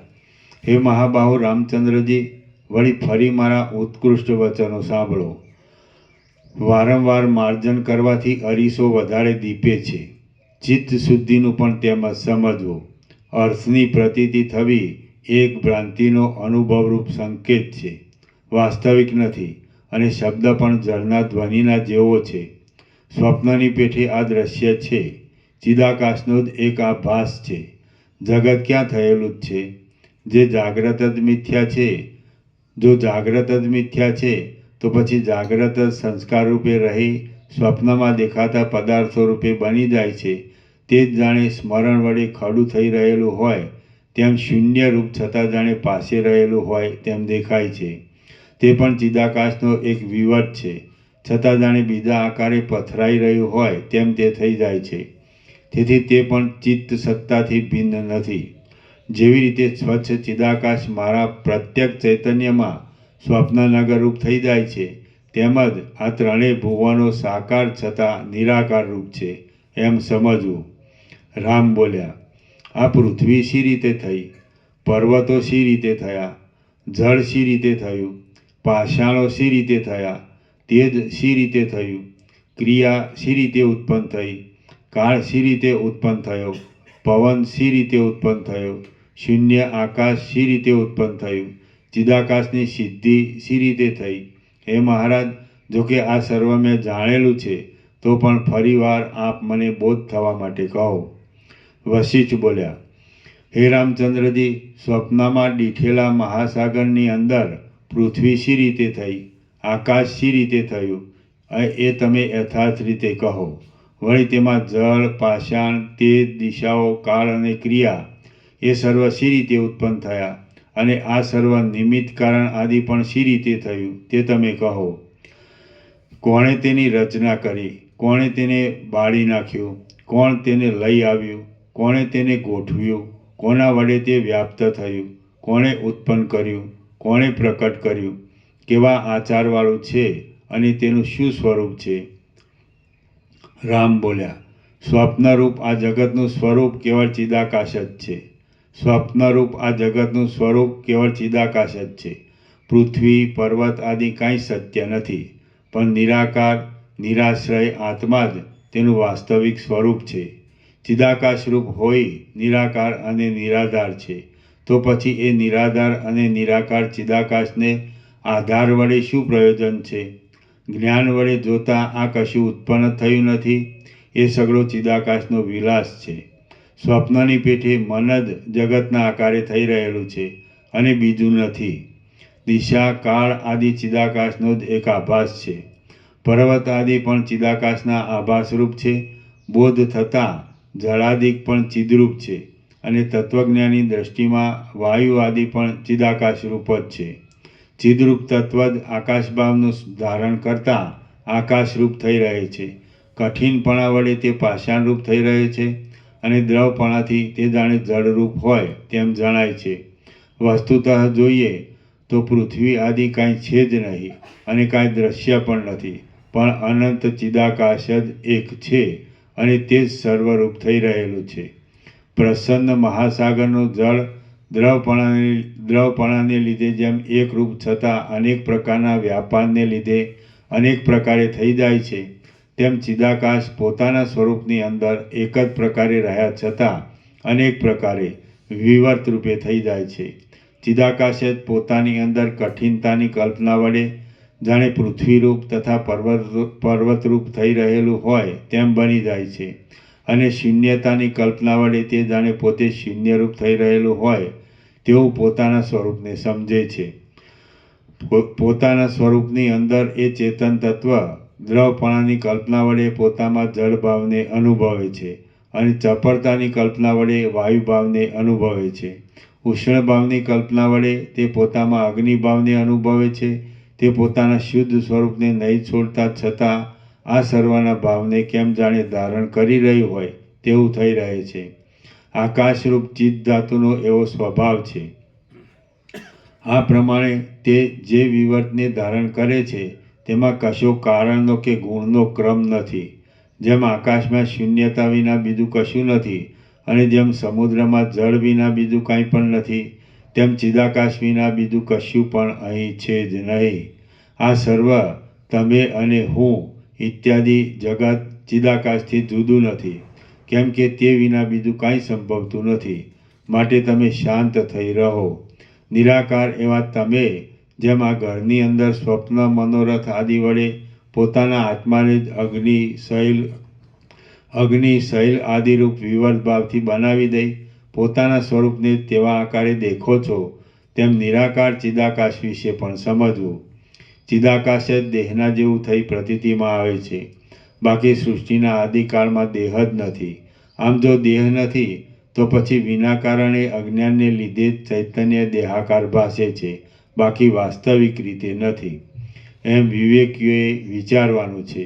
હે મહાબાહુ રામચંદ્રજી, વળી ફરી મારા ઉત્કૃષ્ટ વચનો સાંભળો. વારંવાર માર્જન કરવાથી અરીસો વધારે દીપે છે. ચિત્ત શુદ્ધિનું પણ તેમ જ સમજવું. અર્થની પ્રતીતિ થવી એક ભ્રાંતિનો અનુભવરૂપ સંકેત છે, વાસ્તવિક નથી. અને શબ્દ પણ જળના ધ્વનિના જેવો છે. સ્વપ્નની પેઠે આ દ્રશ્ય છે. ચિદાકાશનો જ એક આભાસ છે. જગત ક્યાં થયેલું જ છે? જે જાગ્રત જ મિથ્યા છે. જો જાગ્રત જ મિથ્યા છે તો પછી જાગ્રત જ સંસ્કાર રૂપે રહી સ્વપ્નમાં દેખાતા પદાર્થો રૂપે બની જાય છે. તે જ જાણે સ્મરણ વડે ખડું થઈ રહેલું હોય તેમ શૂન્ય રૂપ છતાં જાણે પાસે રહેલું હોય તેમ દેખાય છે. તે પણ ચિદાકાશનો એક વિવટ છે, છતાં જાણે બીજા આકારે પથરાઈ રહ્યું હોય તેમ તે થઈ જાય છે. તેથી તે પણ ચિત્ત સત્તાથી ભિન્ન નથી. જેવી રીતે સ્વચ્છ ચિદાકાશ મારા પ્રત્યક્ષ ચૈતન્યમાં સ્વપ્નનગર રૂપ થઈ જાય છે, તેમજ આ ત્રણેય ભુવનો સાકાર છતાં નિરાકાર રૂપ છે એમ સમજવું. રામ બોલ્યા, આ પૃથ્વી શી રીતે થઈ? પર્વતો શી રીતે થયા? જળ શી રીતે થયું? પાષાણો શી રીતે થયા? તેજ શી રીતે થયું? ક્રિયા શી રીતે ઉત્પન્ન થઈ? કાળ શી રીતે ઉત્પન્ન થયો? પવન શી રીતે ઉત્પન્ન થયો? શૂન્ય આકાશ શી રીતે ઉત્પન્ન થયું? ચિદાકાશની સિદ્ધિ શી રીતે થઈ? હે મહારાજ, જોકે આ સર્વ મેં જાણેલું છે તો પણ ફરીવાર આપ મને બોધ થવા માટે કહો. વશિષ્ઠ બોલ્યા, હે રામચંદ્રજી, સ્વપ્નમાં દીઠેલા મહાસાગરની અંદર પૃથ્વી શી રીતે થઈ? આકાશ શી રીતે થયું? એ તમે યથાર્થ રીતે કહો. વળી તેમાં જળ, પાષાણ, તેજ, દિશાઓ, કાળ અને ક્રિયા એ સર્વ શી રીતે ઉત્પન્ન થયા? અને આ સર્વ નિમિત્ત કારણ આદિ પણ શી રીતે થયું તે તમે કહો. કોણે તેની રચના કરી? કોણે તેને બાળી નાખ્યું? કોણ તેને લઈ આવ્યું? કોણે તેને ગોઠવ્યું? કોના વડે તે વ્યાપ્ત થયું? કોણે ઉત્પન્ન કર્યું? કોણે પ્રકટ કર્યું? કેવા આચારવાળું છે અને તેનું શું સ્વરૂપ છે? રામ બોલ્યા, સ્વપ્નરૂપ આ જગતનું સ્વરૂપ કેવળ ચિદાકાશ જ છે. સ્વપ્નરૂપ આ જગતનું સ્વરૂપ કેવળ ચિદાકાશ જ છે. પૃથ્વી, પર્વત આદિ કાંઈ સત્ય નથી, પણ નિરાકાર નિરાશ્રય આત્મા જ તેનું વાસ્તવિક સ્વરૂપ છે. ચિદાકાશરૂપ હોય નિરાકાર અને નિરાધાર છે, તો પછી એ નિરાધાર અને નિરાકાર ચિદાકાશને આધાર વડે શું પ્રયોજન છે? જ્ઞાન વડે જોતાં આ કશું ઉત્પન્ન થયું નથી. એ સગળો ચિદાકાશનો વિલાસ છે. સ્વપ્નની પેઠે મન જ જગતના આકારે થઈ રહેલું છે અને બીજું નથી. દિશા કાળ આદિ ચિદાકાશનો જ એક આભાસ છે. પર્વત આદિ પણ ચિદાકાશના આભાસરૂપ છે. બોધ થતાં જળાદિક પણ ચિદરૂપ છે અને તત્વજ્ઞાની દ્રષ્ટિમાં વાયુ આદિ પણ ચિદાકાશરૂપ જ છે. ચિદરૂપ તત્વ જ આકાશભાવનું ધારણ કરતાં આકાશરૂપ થઈ રહે છે. કઠિનપણા વડે તે પાષાણરૂપ થઈ રહે છે અને દ્રવપણાથી તે જાણે જળરૂપ હોય તેમ જણાય છે. વસ્તુતઃ જોઈએ તો પૃથ્વી આદિ કાંઈ છે જ નહીં અને કાંઈ દ્રશ્ય પણ નથી, પણ અનંત ચિદાકાશ જ એક છે અને તે જ સર્વરૂપ થઈ રહેલું છે. પ્રસન્ન મહાસાગરનું જળ દ્રવપણાને લીધે જેમ એક રૂપ છતાં અનેક પ્રકારના વ્યાપારને લીધે અનેક પ્રકારે થઈ જાય છે, તેમ ચિદાકાશ પોતાના સ્વરૂપની અંદર એક જ પ્રકારે રહ્યા છતાં અનેક પ્રકારે વિવર્ત રૂપે થઈ જાય છે. ચિદાકાશ જ પોતાની અંદર કઠિનતાની કલ્પના વડે જાણે પૃથ્વીરૂપ તથા પર્વતરૂપ થઈ રહેલું હોય તેમ બની જાય છે અને શૂન્યતાની કલ્પના વડે તે જાણે પોતે શૂન્યરૂપ થઈ રહેલું હોય તેવું પોતાના સ્વરૂપને સમજે છે. પોતાના સ્વરૂપની અંદર એ ચેતન તત્વ દ્રવપણાની કલ્પના વડે પોતામાં જળભાવને અનુભવે છે અને ચપળતાની કલ્પના વડે વાયુભાવને અનુભવે છે. ઉષ્ણભાવની કલ્પના વડે તે પોતામાં અગ્નિભાવને અનુભવે છે. તે પોતાના શુદ્ધ સ્વરૂપને નહીં છોડતા છતાં આ સર્વના ભાવને કેમ જાણે ધારણ કરી રહ્યું હોય તેવું થઈ રહે છે. આકાશરૂપ ચિત્ત ધાતુનો એવો સ્વભાવ છે. આ પ્રમાણે તે જે વિવર્તને ધારણ કરે છે તેમાં કશો કારણનો કે ગુણનો ક્રમ નથી. જેમ આકાશમાં શૂન્યતા વિના બીજું કશું નથી અને જેમ સમુદ્રમાં જળ વિના બીજું કાંઈ પણ નથી, તેમ ચિદાકાશ વિના બીજું કશું પણ અહીં છે જ નહીં. આ સર્વ તમે અને હું ઇત્યાદિ જગત ચિદાકાશથી જુદું નથી, કેમ કે તે વિના બીજું કાંઈ સંભવતું નથી. માટે તમે શાંત થઈ રહો. નિરાકાર એવા તમે જેમ આ ઘરની અંદર સ્વપ્ન મનોરથ આદિ વડે પોતાના આત્માને જ અગ્નિ શૈલ આદિરૂપ વિવર્ત ભાવથી બનાવી દઈ પોતાના સ્વરૂપને તેવા આકારે દેખો છો, તેમ નિરાકાર ચિદાકાશ વિશે પણ સમજવું. ચિદાકાશ જ દેહના જેવું થઈ પ્રતીતિમાં આવે છે. બાકી સૃષ્ટિના આદિકાળમાં દેહ જ નથી. આમ જો દેહ નથી તો પછી વિના કારણે અજ્ઞાનને લીધે જ ચૈતન્ય દેહાકાર ભાસે છે, બાકી વાસ્તવિક રીતે નથી. એમ વિવેકીઓએ વિચારવાનું છે.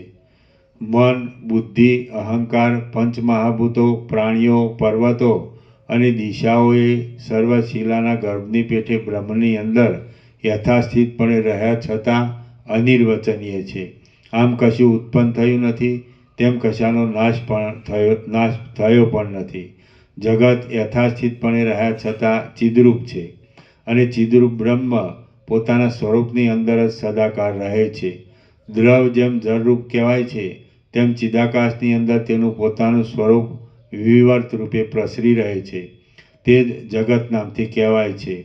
મન, બુદ્ધિ, અહંકાર, પંચમહાભૂતો, પ્રાણીઓ, પર્વતો અને દિશાઓએ સર્વશિલાના ગર્ભની પેઠે બ્રહ્મની અંદર યથાસ્થિતપણે રહ્યા છતાં અનિર્વચનીય છે. આમ કશું ઉત્પન્ન થયું નથી, તેમ કશાનો નાશ થયો પણ નથી. જગત યથાસ્થિતપણે રહ્યા છતાં ચિદરૂપ છે અને ચિદરૂપ બ્રહ્મ પોતાના સ્વરૂપની અંદર જ સદાકાળ રહે છે. દ્રવ જેમ જળરૂપ કહેવાય છે તેમ ચિદાકાશની અંદર તેનું પોતાનું સ્વરૂપ વિવર્ત રૂપે પ્રસરી રહે છે. તે જ જગત નામથી કહેવાય છે.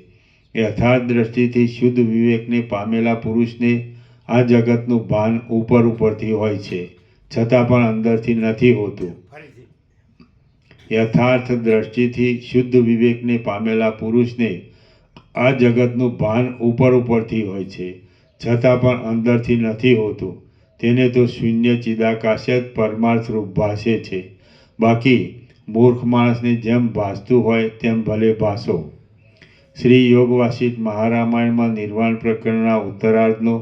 યથાર્થ દ્રષ્ટિથી શુદ્ધ વિવેકને પામેલા પુરુષને આ જગતનું ભાન ઉપરથી હોય છે, છતાં પણ અંદરથી નથી હોતું. ફરીથી યથાર્થ દ્રષ્ટિથી શુદ્ધ વિવેકને પામેલા પુરુષને આ જગતનું ભાન ઉપરથી હોય છે, છતાં પણ અંદરથી નથી હોતું. તેને તો શૂન્ય ચિદાકાશ જ પરમાર્થ રૂપ ભાસે છે. બાકી મૂર્ખ માણસને જેમ ભાસતું હોય તેમ ભલે ભાસો. શ્રી યોગ વાસિષ્ઠ મહારામાયણમાં નિર્વાણ પ્રકરણના ઉત્તરાર્ધનો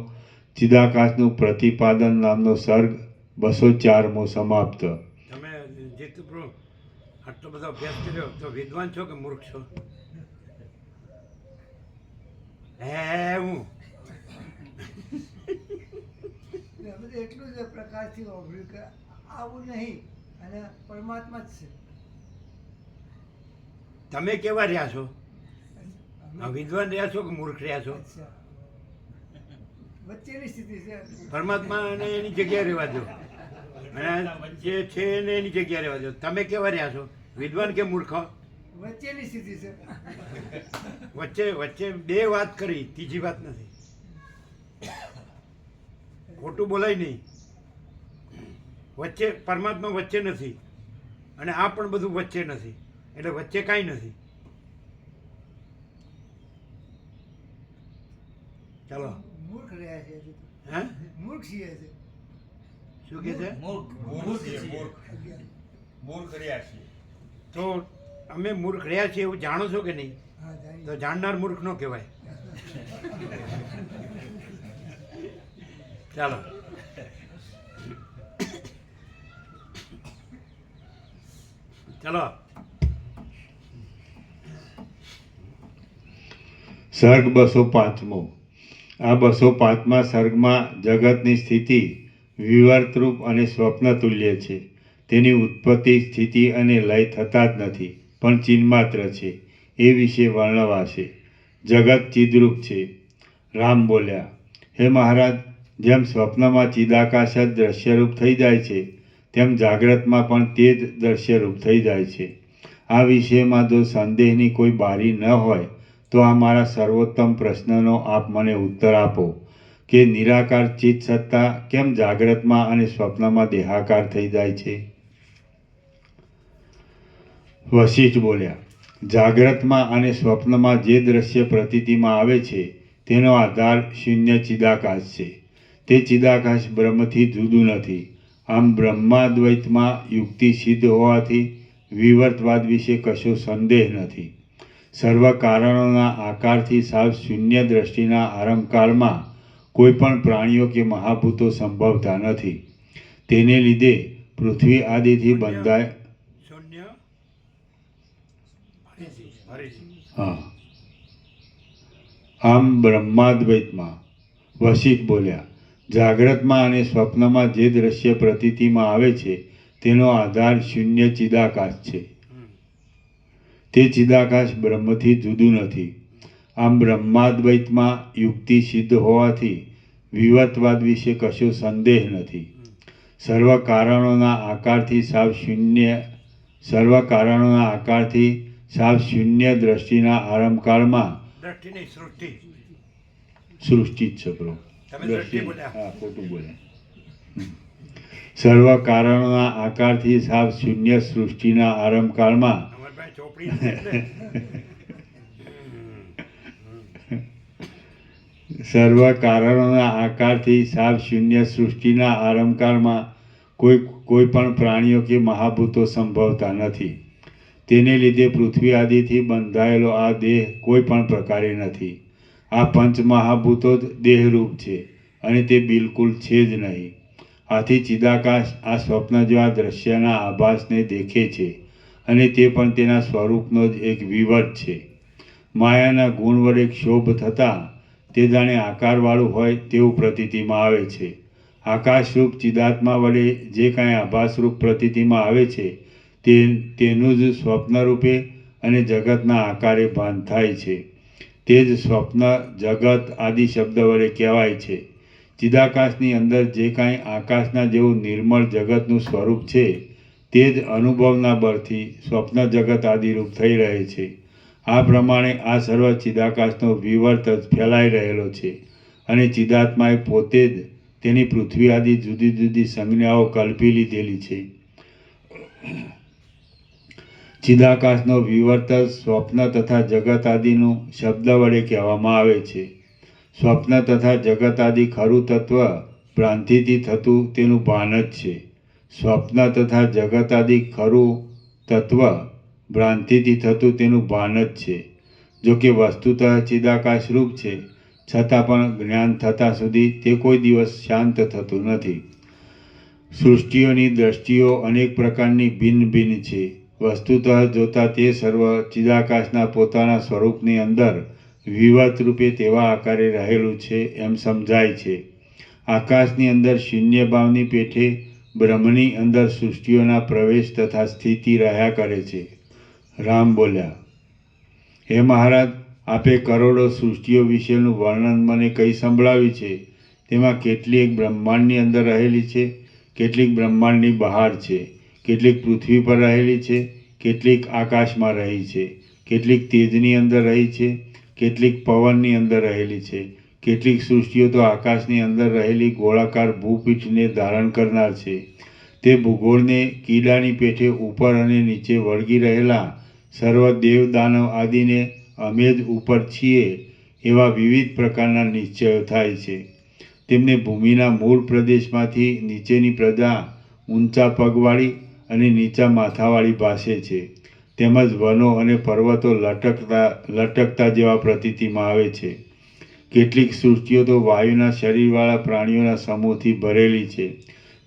ચિદાકાશનું પ્રતિપાદન નામનો સર્ગ 204મો સમાપ્ત. તમે જીતુપ્રભુ આટલો બધો અભ્યાસ કર્યો તો વિદ્વાન છો કે મૂર્ખ છો? હું બધું એટલું જ પ્રકારથી વાપર્યું કે આવું નહીં અને પરમાત્મા જ છે. તમે કેવા રહ્યા છો? વિદ્વાન રહ્યા છો કે મૂર્ખ રહ્યા છો? અચ્છા, વચ્ચેની સ્થિતિ છે. પરમાત્માને એની જગ્યાએ રહેવા દો. અને જે છે એને એની જગ્યાએ રહેવા દો. તમે કેવા રહ્યા છો, વિદ્વાન કે મૂર્ખ? વચ્ચેની સ્થિતિ છે. વચ્ચે વચ્ચે બે વાત કરી, ત્રીજી વાત નથી. ખોટું બોલાય નહીં. વચ્ચે પરમાત્મા વચ્ચે નથી અને આ પણ બધું વચ્ચે નથી, એટલે વચ્ચે કાંઈ નથી. ચાલો. મૂર્ખ રહ્યા છે હજુ તો. હે મૂર્ખ છીએ છે. શું કહે છે? તો અમે મૂર્ખ રહ્યા છીએ એવું જાણો છો કે નહીં? હા, જાણીએ. તો જાણનાર મૂર્ખ નો કહેવાય. ચાલો. ચાલો. સર્ગ 205મો. આ 205મા સર્ગમાં જગતની સ્થિતિ વિવર્તરૂપ અને સ્વપ્ન તુલ્ય છે. તેની ઉત્પત્તિ, સ્થિતિ અને લય થતા જ નથી, પણ ચિન્માત્ર છે, એ વિશે વર્ણવાશે. જગત ચિદરૂપ છે. રામ બોલ્યા, હે મહારાજ, જેમ સ્વપ્નમાં ચિદાકાશ જ દ્રશ્યરૂપ થઈ જાય છે, તેમ જાગ્રતમાં પણ તે જ દ્રશ્યરૂપ થઈ જાય છે. આ વિષયમાં જો સંદેહની કોઈ બારી ન હોય તો આ મારા સર્વોત્તમ પ્રશ્નનો આપ મને ઉત્તર આપો કે નિરાકાર ચિત્ત સત્તા કેમ જાગ્રતમાં અને સ્વપ્નમાં દેહાકાર થઈ જાય છે? વશિષ્ઠ બોલ્યા, જાગ્રતમાં અને સ્વપ્નમાં જે દ્રશ્ય પ્રતીતિમાં આવે છે તેનો આધાર શૂન્ય ચિદાકાશ છે. તે ચિદાકાશ બ્રહ્મથી જુદું નથી. આમ બ્રહ્માદ્વૈતમાં યુક્તિ સિદ્ધ હોવાથી વિવર્તવાદ વિશે કશો સંદેહ નથી. સર્વ કારણોના આકારથી સાવ શૂન્ય દ્રષ્ટિના આરંભકાળમાં કોઈ પણ પ્રાણીઓ કે મહાભૂતો સંભવતા નથી. તેને લીધે પૃથ્વી આદિથી બંધાય. શૂન્ય ફરીથી. હા. આમ બ્રહ્માદ્વૈતમાં. વશિષ્ઠ બોલ્યા, જાગ્રતમાં અને સ્વપ્નમાં જે દ્રશ્ય પ્રતીતિમાં આવે છે તેનો આધાર શૂન્ય ચિદાકાશ છે. તે ચિદાકાશ બ્રહ્મથી જુદું નથી. આમ બ્રહ્માદ્વૈતમાં યુક્તિ સિદ્ધ હોવાથી વિવર્તવાદ વિશે કશો સંદેહ નથી. સર્વ કારણોના આકારથી સાવ શૂન્ય દ્રષ્ટિના આરંભકાળમાં દ્રષ્ટિ નહીં, સૃષ્ટિ. સૃષ્ટિ જ છે બ્રો. તમે દ્રષ્ટિ બોલ્યા. હા, ખોટું બોલ્યા. સર્વ કારણોના આકારથી સાવ શૂન્ય સૃષ્ટિના આરંભકાળમાં અમારી પાસે ચોપડી નથી એટલે. સર્વ કારણોના આકારથી સાવ શૂન્ય સૃષ્ટિના આરંભકાળમાં કોઈ પણ પ્રાણીઓ કે મહાભૂતો સંભવતા નથી. તેને લીધે પૃથ્વી આદિથી બંધાયેલો આ દેહ કોઈ પણ પ્રકારે નથી. આ પંચ મહાભૂતો જ દેહરૂપ છે અને તે બિલકુલ છે જ નહીં. આથી ચિદાકાશ આ સ્વપ્ન જેવા દ્રશ્યના આભાસને દેખે છે અને તે પણ તેના સ્વરૂપનો જ એક વિવર્ત છે. માયાના ગુણ વડે ક્ષોભ થતાં તે જાણે આકારવાળું હોય તેવું પ્રતીતિમાં આવે છે. આકાશરૂપ ચિદાત્મા વડે જે કાંઈ આભાસરૂપ પ્રતીતિમાં આવે છે તેનું જ સ્વપ્ન રૂપે અને જગતના આકારે ભાન થાય છે. તે જ સ્વપ્ન જગત આદિ શબ્દ વડે કહેવાય છે. ચિદાકાશની અંદર જે કાંઈ આકાશના જેવું નિર્મળ જગતનું સ્વરૂપ છે તે જ અનુભવના બળથી સ્વપ્ન જગત આદિરૂપ થઈ રહે છે. આ પ્રમાણે આ સર્વ ચિદાકાશનો વિવર્ત જ ફેલાઈ રહેલો છે અને ચિદાત્માએ પોતે જ તેની પૃથ્વી આદિ જુદી જુદી સંજ્ઞાઓ કલ્પી લીધેલી છે. ચિદાકાશનો વિવર્ત સ્વપ્ન તથા જગત આદિનું શબ્દ વડે કહેવામાં આવે છે. સ્વપ્ન તથા જગત આદિ ખરું તત્વ ભ્રાંતિથી થતું તેનું ભાન જ છે. સ્વપ્ન તથા જગત આદિ ખરું તત્વ ભ્રાંતિથી થતું તેનું ભાન જ છે. જો કે વસ્તુતઃ ચિદાકાશ રૂપ છે, છતાં પણ જ્ઞાન થતાં સુધી તે કોઈ દિવસ શાંત થતું નથી. સૃષ્ટિઓની દ્રષ્ટિઓ અનેક પ્રકારની ભિન્ન ભિન્ન છે. વસ્તુતઃ જોતાં તે સર્વ ચિદાકાશના પોતાના સ્વરૂપની અંદર વિવર્ત રૂપે તેવા આકારે રહેલું છે એમ સમજાય છે. આકાશની અંદર શૂન્ય ભાવની પેઠે બ્રહ્મની અંદર સૃષ્ટિઓના પ્રવેશ તથા સ્થિતિ રહ્યા કરે છે. રામ બોલ્યા, હે મહારાજ, આપે કરોડો સૃષ્ટિઓ વિશેનું વર્ણન મને કહી સંભળાવ્યું છે. તેમાં કેટલીક બ્રહ્માંડની અંદર રહેલી છે, કેટલીક બ્રહ્માંડની બહાર છે, કેટલીક પૃથ્વી પર રહેલી છે, કેટલીક આકાશમાં રહી છે, કેટલીક તેજની અંદર રહી છે, કેટલીક પવનની અંદર રહેલી છે, કેટલીક સૃષ્ટિઓ તો આકાશની અંદર રહેલી ગોળાકાર ભૂપીઠને ધારણ કરનાર છે. તે ભૂગોળને કીડાની પેઠે ઉપર અને નીચે વળગી રહેલા સર્વ દેવ દાનવ આદિને અમે જ ઉપર છીએ એવા વિવિધ પ્રકારના નિશ્ચયો થાય છે. તેમને ભૂમિના મૂળ પ્રદેશમાંથી નીચેની પ્રજા ઊંચા પગવાળી અને નીચા માથાવાળી ભાસે છે, તેમજ વનો અને પર્વતો લટકતા જેવા પ્રતીતિમાં આવે છે. કેટલીક સૃષ્ટિઓ તો વાયુના શરીરવાળા પ્રાણીઓના સમૂહથી ભરેલી છે,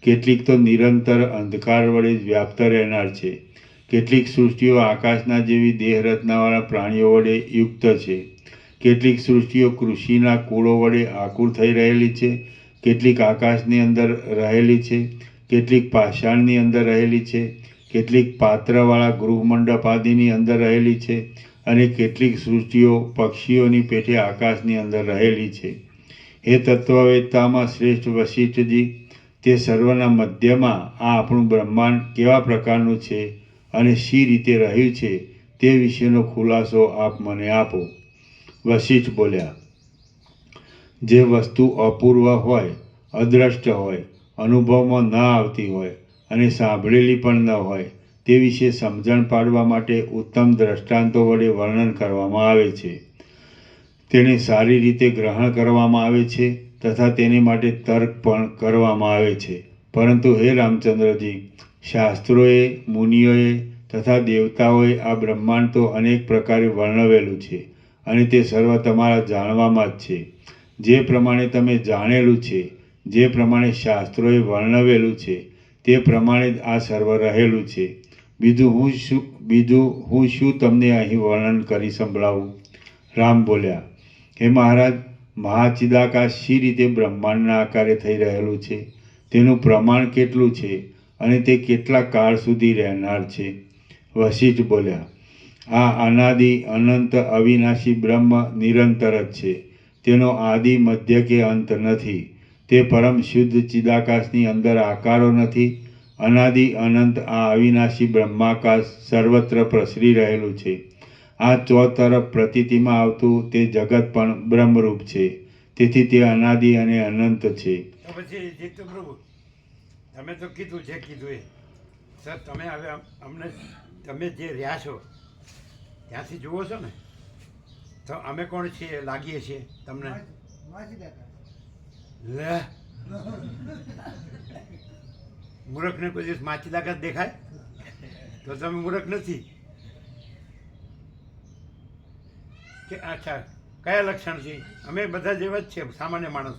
કેટલીક તો નિરંતર અંધકાર વડે જ વ્યાપ્ત રહેનાર છે, કેટલીક સૃષ્ટિઓ આકાશના જેવી દેહરચનાવાળા પ્રાણીઓ વડે યુક્ત છે, કેટલીક સૃષ્ટિઓ કૃષિના કૂળો વડે આકુર થઈ રહેલી છે, કેટલીક આકાશની અંદર રહેલી છે, કેટલીક પાષાણની અંદર રહેલી છે, કેટલીક પાત્રવાળા ગૃહમંડપ આદિની અંદર રહેલી છે, અને કેટલીક સૃષ્ટિઓ પક્ષીઓની પેઠે આકાશની અંદર રહેલી છે. એ તત્વવેદતામાં શ્રેષ્ઠ વશિષ્ઠજી, તે સર્વના મધ્યમાં આ આપણું બ્રહ્માંડ કેવા પ્રકારનું છે અને શી રીતે રહ્યું છે તે વિશેનો ખુલાસો આપ મને આપો. વશિષ્ઠ બોલ્યા, જે વસ્તુ અપૂર્વ હોય, અદ્રષ્ટ હોય, અનુભવમાં ન આવતી હોય અને સાંભળેલી પણ ન હોય તે વિશે સમજણ પાડવા માટે ઉત્તમ દ્રષ્ટાંતો વડે વર્ણન કરવામાં આવે છે. તેને સારી રીતે ગ્રહણ કરવામાં આવે છે તથા તેને માટે તર્ક પણ કરવામાં આવે છે. પરંતુ હે રામચંદ્રજી, શાસ્ત્રોએ, મુનિઓએ તથા દેવતાઓએ આ બ્રહ્માંડ તો અનેક પ્રકારે વર્ણવેલું છે અને તે સર્વ તમારા જાણવામાં જ છે. જે પ્રમાણે તમે જાણેલું છે, જે પ્રમાણે શાસ્ત્રોએ વર્ણવેલું છે તે પ્રમાણે જ આ સર્વ રહેલું છે. બીજું હું શું તમને અહીં વર્ણન કરી સંભળાવું? રામ બોલ્યા, હે મહારાજ, મહાચિદાકાશ શી રીતે બ્રહ્માંડના આકારે થઈ રહેલું છે, તેનું પ્રમાણ કેટલું છે અને તે કેટલા કાળ સુધી રહેનાર છે? વશિષ્ઠ બોલ્યા, આ અનાદિ અનંત અવિનાશી બ્રહ્મ નિરંતર જ છે. તેનો આદિ મધ્ય કે અંત નથી. તે પરમ શુદ્ધ ચિદાકાશની અંદર આકારો નથી. અનાદિ અનંત આ અવિનાશી બ્રહ્માકાશ સર્વત્ર પ્રસરી રહેલું છે. આ ચોતરફ પ્રતીતિમાં આવતું તે જગત પણ બ્રહ્મરૂપ છે. તેથી તે અનાદિ અને અનંત છે. તો પછી જીતુ પ્રભુ, તમે તો કીધું જે કીધું એ સર, તમે હવે અમને તમે જે રહ્યા છો ત્યાંથી જુઓ છો ને, તો અમે કોણ છીએ લાગીએ છીએ તમને? લે મૂર્ખને કોઈ દિવસ માછી તાકાત દેખાય તો તમે મૂર્ખ નથી કે? અચ્છા, કયા લક્ષણ છે? અમે બધા જેવા જ છે, સામાન્ય માણસ.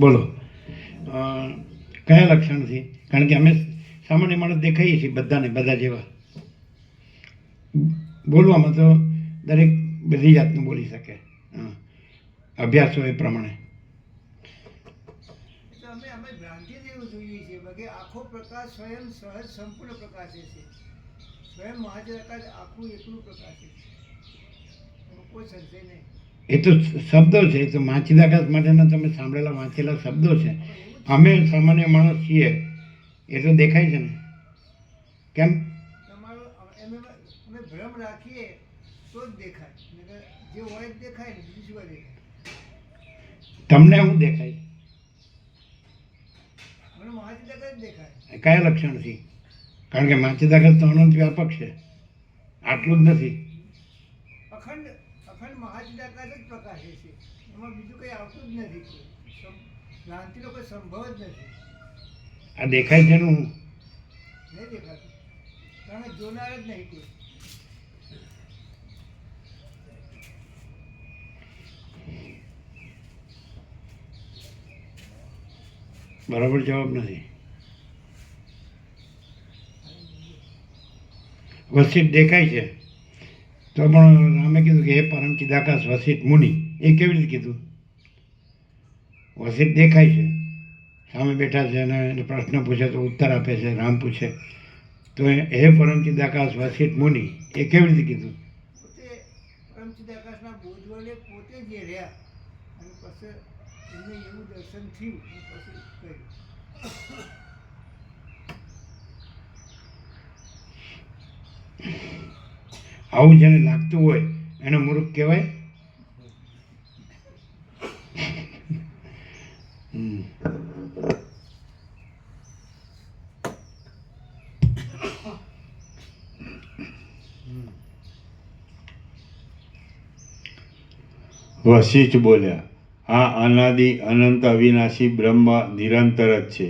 બોલો, કયા લક્ષણથી? કારણ કે અમે સામાન્ય માણસ દેખાઈએ છીએ બધાને, બધા જેવા. બોલવામાં તો દરેક બધી જાતનું બોલી શકે, અભ્યાસ હોય એ પ્રમાણે. તો અમે ભ્રાંતિથી એવું જોઈએ છીએ બાકી આખો પ્રકાશ સ્વયં સહજ સંપૂર્ણ પ્રકાશે છે. સ્વયં મહાચિદાકાશ આખું એકલું પ્રકાશે છે, એમાં કોઈ સંશય નહીં. એ તો શબ્દો છે, એ તો માચિદાકાશ માટેના તમે સાંભળેલા વાંચેલા શબ્દો છે. અમે સામાન્ય માણસ છીએ એ તો દેખાય છે ને. કેમ? તમારો અમે ભ્રમ રાખીએ તો જ દેખાય, નહીંતર જે હોય જ દેખાય ને, બીજું શું દેખાય? તમને શું દેખાય? મને મહાચિદાકાશ જ દેખાય. કયા લક્ષણથી? કારણ કે માચિદાકાશ તો અનંત વ્યાપક છે, આટલું જ નથી. અખંડ મહાચિદાકાશ જ પ્રકાશે છે, એમાં બીજું કંઈ આવતું જ નથી. ભ્રાંતિનો કોઈ સંભવ જ નથી. આ દેખાય છે એનું નહીં દેખાતું, કારણ કે જોનાર જ નહીં કોઈ. બરાબર જવાબ નથી. વસિષ્ઠ દેખાય છે તો પણ રામે કીધું કે હે પરમ ચિદાકાશ વસિષ્ઠ મુનિ. એ કેવી રીતે કીધું? વસિષ્ઠ દેખાય છે, સામે બેઠા છે અને એને પ્રશ્ન પૂછે તો ઉત્તર આપે છે. રામ પૂછે તો હે પરમચિદાકાશ વસિત મુનિ એ કેવી રીતે કીધું? પોતે પરમચિદાકાશના બોધ વડે પોતે જે રહ્યા અને પછી એમને એવું દર્શન થયું અને પછી કહ્યું. આવું જેને લાગતું હોય એને મૂર્ખ કહેવાય? હમ. વશિષ્ઠ બોલ્યા, આ અનાદિ અનંત અવિનાશી બ્રહ્મ નિરંતર જ છે.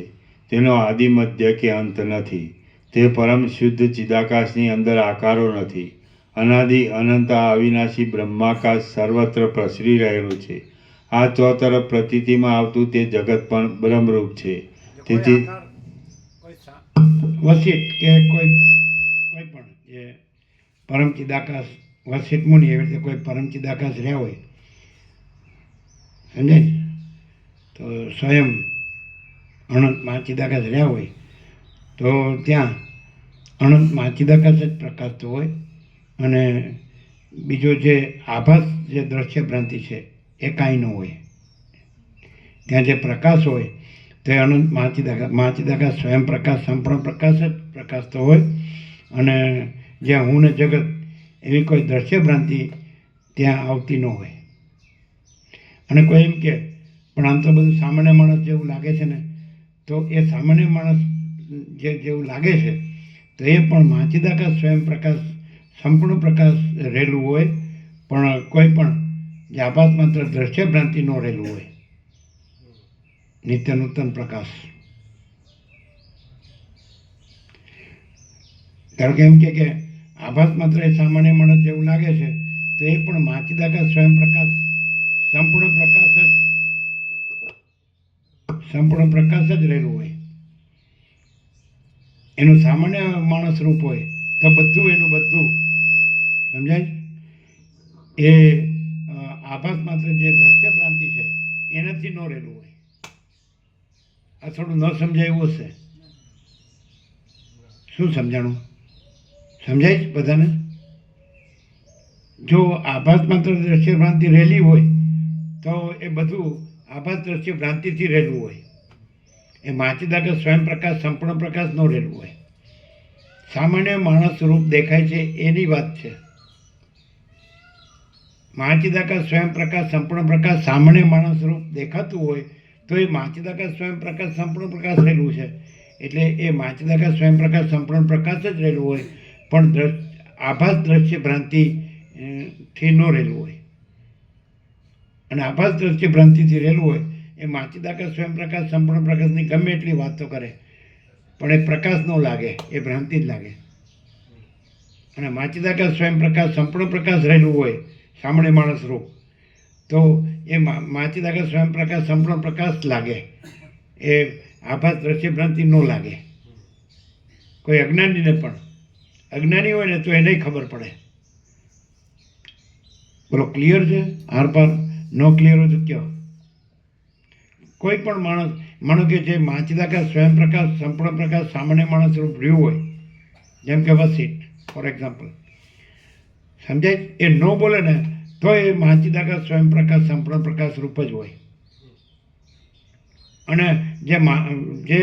તેનો આદિ મધ્ય કે અંત નથી. તે પરમ શુદ્ધ ચિદાકાશની અંદર આકારો નથી. અનાદિ અનંત આ અવિનાશી બ્રહ્માકાશ સર્વત્ર પ્રસરી રહેલું છે. આ ચોતરફ પ્રતીતિમાં આવતું તે જગત પણ બ્રહ્મરૂપ છે. તેથી વસિત કે કોઈ પણ જે પરમચિદાકાશ વસિત મુનિ એવી રીતે કોઈ પરમચિદાકાશ રહ્યા હોય, સમજાય છે? તો સ્વયં અનંત મહાચિદાકાશ રહ્યા હોય તો ત્યાં અનંત મહાચિદાકાશ જ પ્રકાશતો હોય અને બીજો જે આભાસ જે દ્રશ્ય ભ્રાંતિ છે એ કાંઈ ન હોય. ત્યાં જે પ્રકાશ હોય તે અનંત મહાચિદાકાશ સ્વયં પ્રકાશ સંપૂર્ણ પ્રકાશ જ પ્રકાશતો હોય અને જ્યાં હું ને જગત એવી કોઈ દ્રશ્ય ભ્રાંતિ ત્યાં આવતી ન હોય. અને કોઈ એમ કે પણ આમ તો બધું સામાન્ય માણસ જેવું લાગે છે ને, તો એ સામાન્ય માણસ જેવું લાગે છે તો એ પણ મહાચિદાકાશ સ્વયં પ્રકાશ સંપૂર્ણ પ્રકાશ રહેલું હોય, પણ કોઈ પણ જે આભાસ માત્ર દ્રશ્ય ભ્રાંતિ ન રહેલું હોય, નિત્ય નૂતન પ્રકાશ. કારણ કે એમ કે આભાસ માત્ર એ સામાન્ય માણસ જેવું લાગે છે તો એ પણ મહાચિદાકાશ સ્વયં પ્રકાશ સંપૂર્ણ પ્રકાશ જ રહેલું હોય. એનું સામાન્ય માણસ રૂપ હોય તો બધું એનું બધું સમજાય. એ આભાસ માત્ર જે દ્રશ્ય ભ્રાંતિ છે એનાથી ન રહેલું હોય. આ થોડું ન સમજાયું હશે. શું સમજાણું? સમજાય છે બધાને? જો આભાસ માત્ર દ્રશ્ય ભ્રાંતિ રહેલી હોય તો એ બધું આભાસ દ્રશ્ય ભ્રાંતિથી રહેલું હોય. એ મહાચિદાકાશ સ્વયં પ્રકાશ સંપૂર્ણ પ્રકાશ ન રહેલું હોય. સામાન્ય માણસ રૂપ દેખાય છે એની વાત છે. મહાચિદાકાશ સ્વયં પ્રકાશ સંપૂર્ણ પ્રકાશ સામાન્ય માણસ રૂપ દેખાતું હોય તો એ મહાચિદાકાશ સ્વયં પ્રકાશ સંપૂર્ણ પ્રકાશ રહેલું છે. એટલે એ મહાચિદાકાશ સ્વયં પ્રકાશ સંપૂર્ણ પ્રકાશ જ રહેલું હોય, પણ આભાસ દ્રશ્ય ભ્રાંતિ થી ન રહેલું હોય. અને આભાસ દ્રશ્ય ભ્રાંતિથી રહેલું હોય એ મહાચિદાકાશ સ્વયં પ્રકાશ સંપૂર્ણ પ્રકાશની ગમે એટલી વાતો કરે પણ એ પ્રકાશ ન લાગે, એ ભ્રાંતિ જ લાગે. અને મહાચિદાકાશ સ્વયં પ્રકાશ સંપૂર્ણ પ્રકાશ રહેલું હોય સામાન્ય માણસ રૂપ તો એ મહાચિદાકાશ સ્વયં પ્રકાશ સંપૂર્ણ પ્રકાશ લાગે, એ આભાસ દ્રશ્ય ભ્રાંતિ ન લાગે. કોઈ અજ્ઞાનીને પણ, અજ્ઞાની હોય ને તો એને ખબર પડે. બોલો, ક્લિયર છે? આર પાર નો ક્લિયર હોય તો કહો. કોઈ પણ માણસ માનો કે જે મહાચિદાકાશ સ્વયં પ્રકાશ સંપૂર્ણ પ્રકાશ સામાન્ય માણસ રૂપ રહ્યું હોય, જેમ કે વસિત ફોર એક્ઝામ્પલ, સમજાય? એ ન બોલે ને તો એ મહાચિદાકાશ સ્વયં પ્રકાશ સંપૂર્ણ પ્રકાશ રૂપ જ હોય. અને જે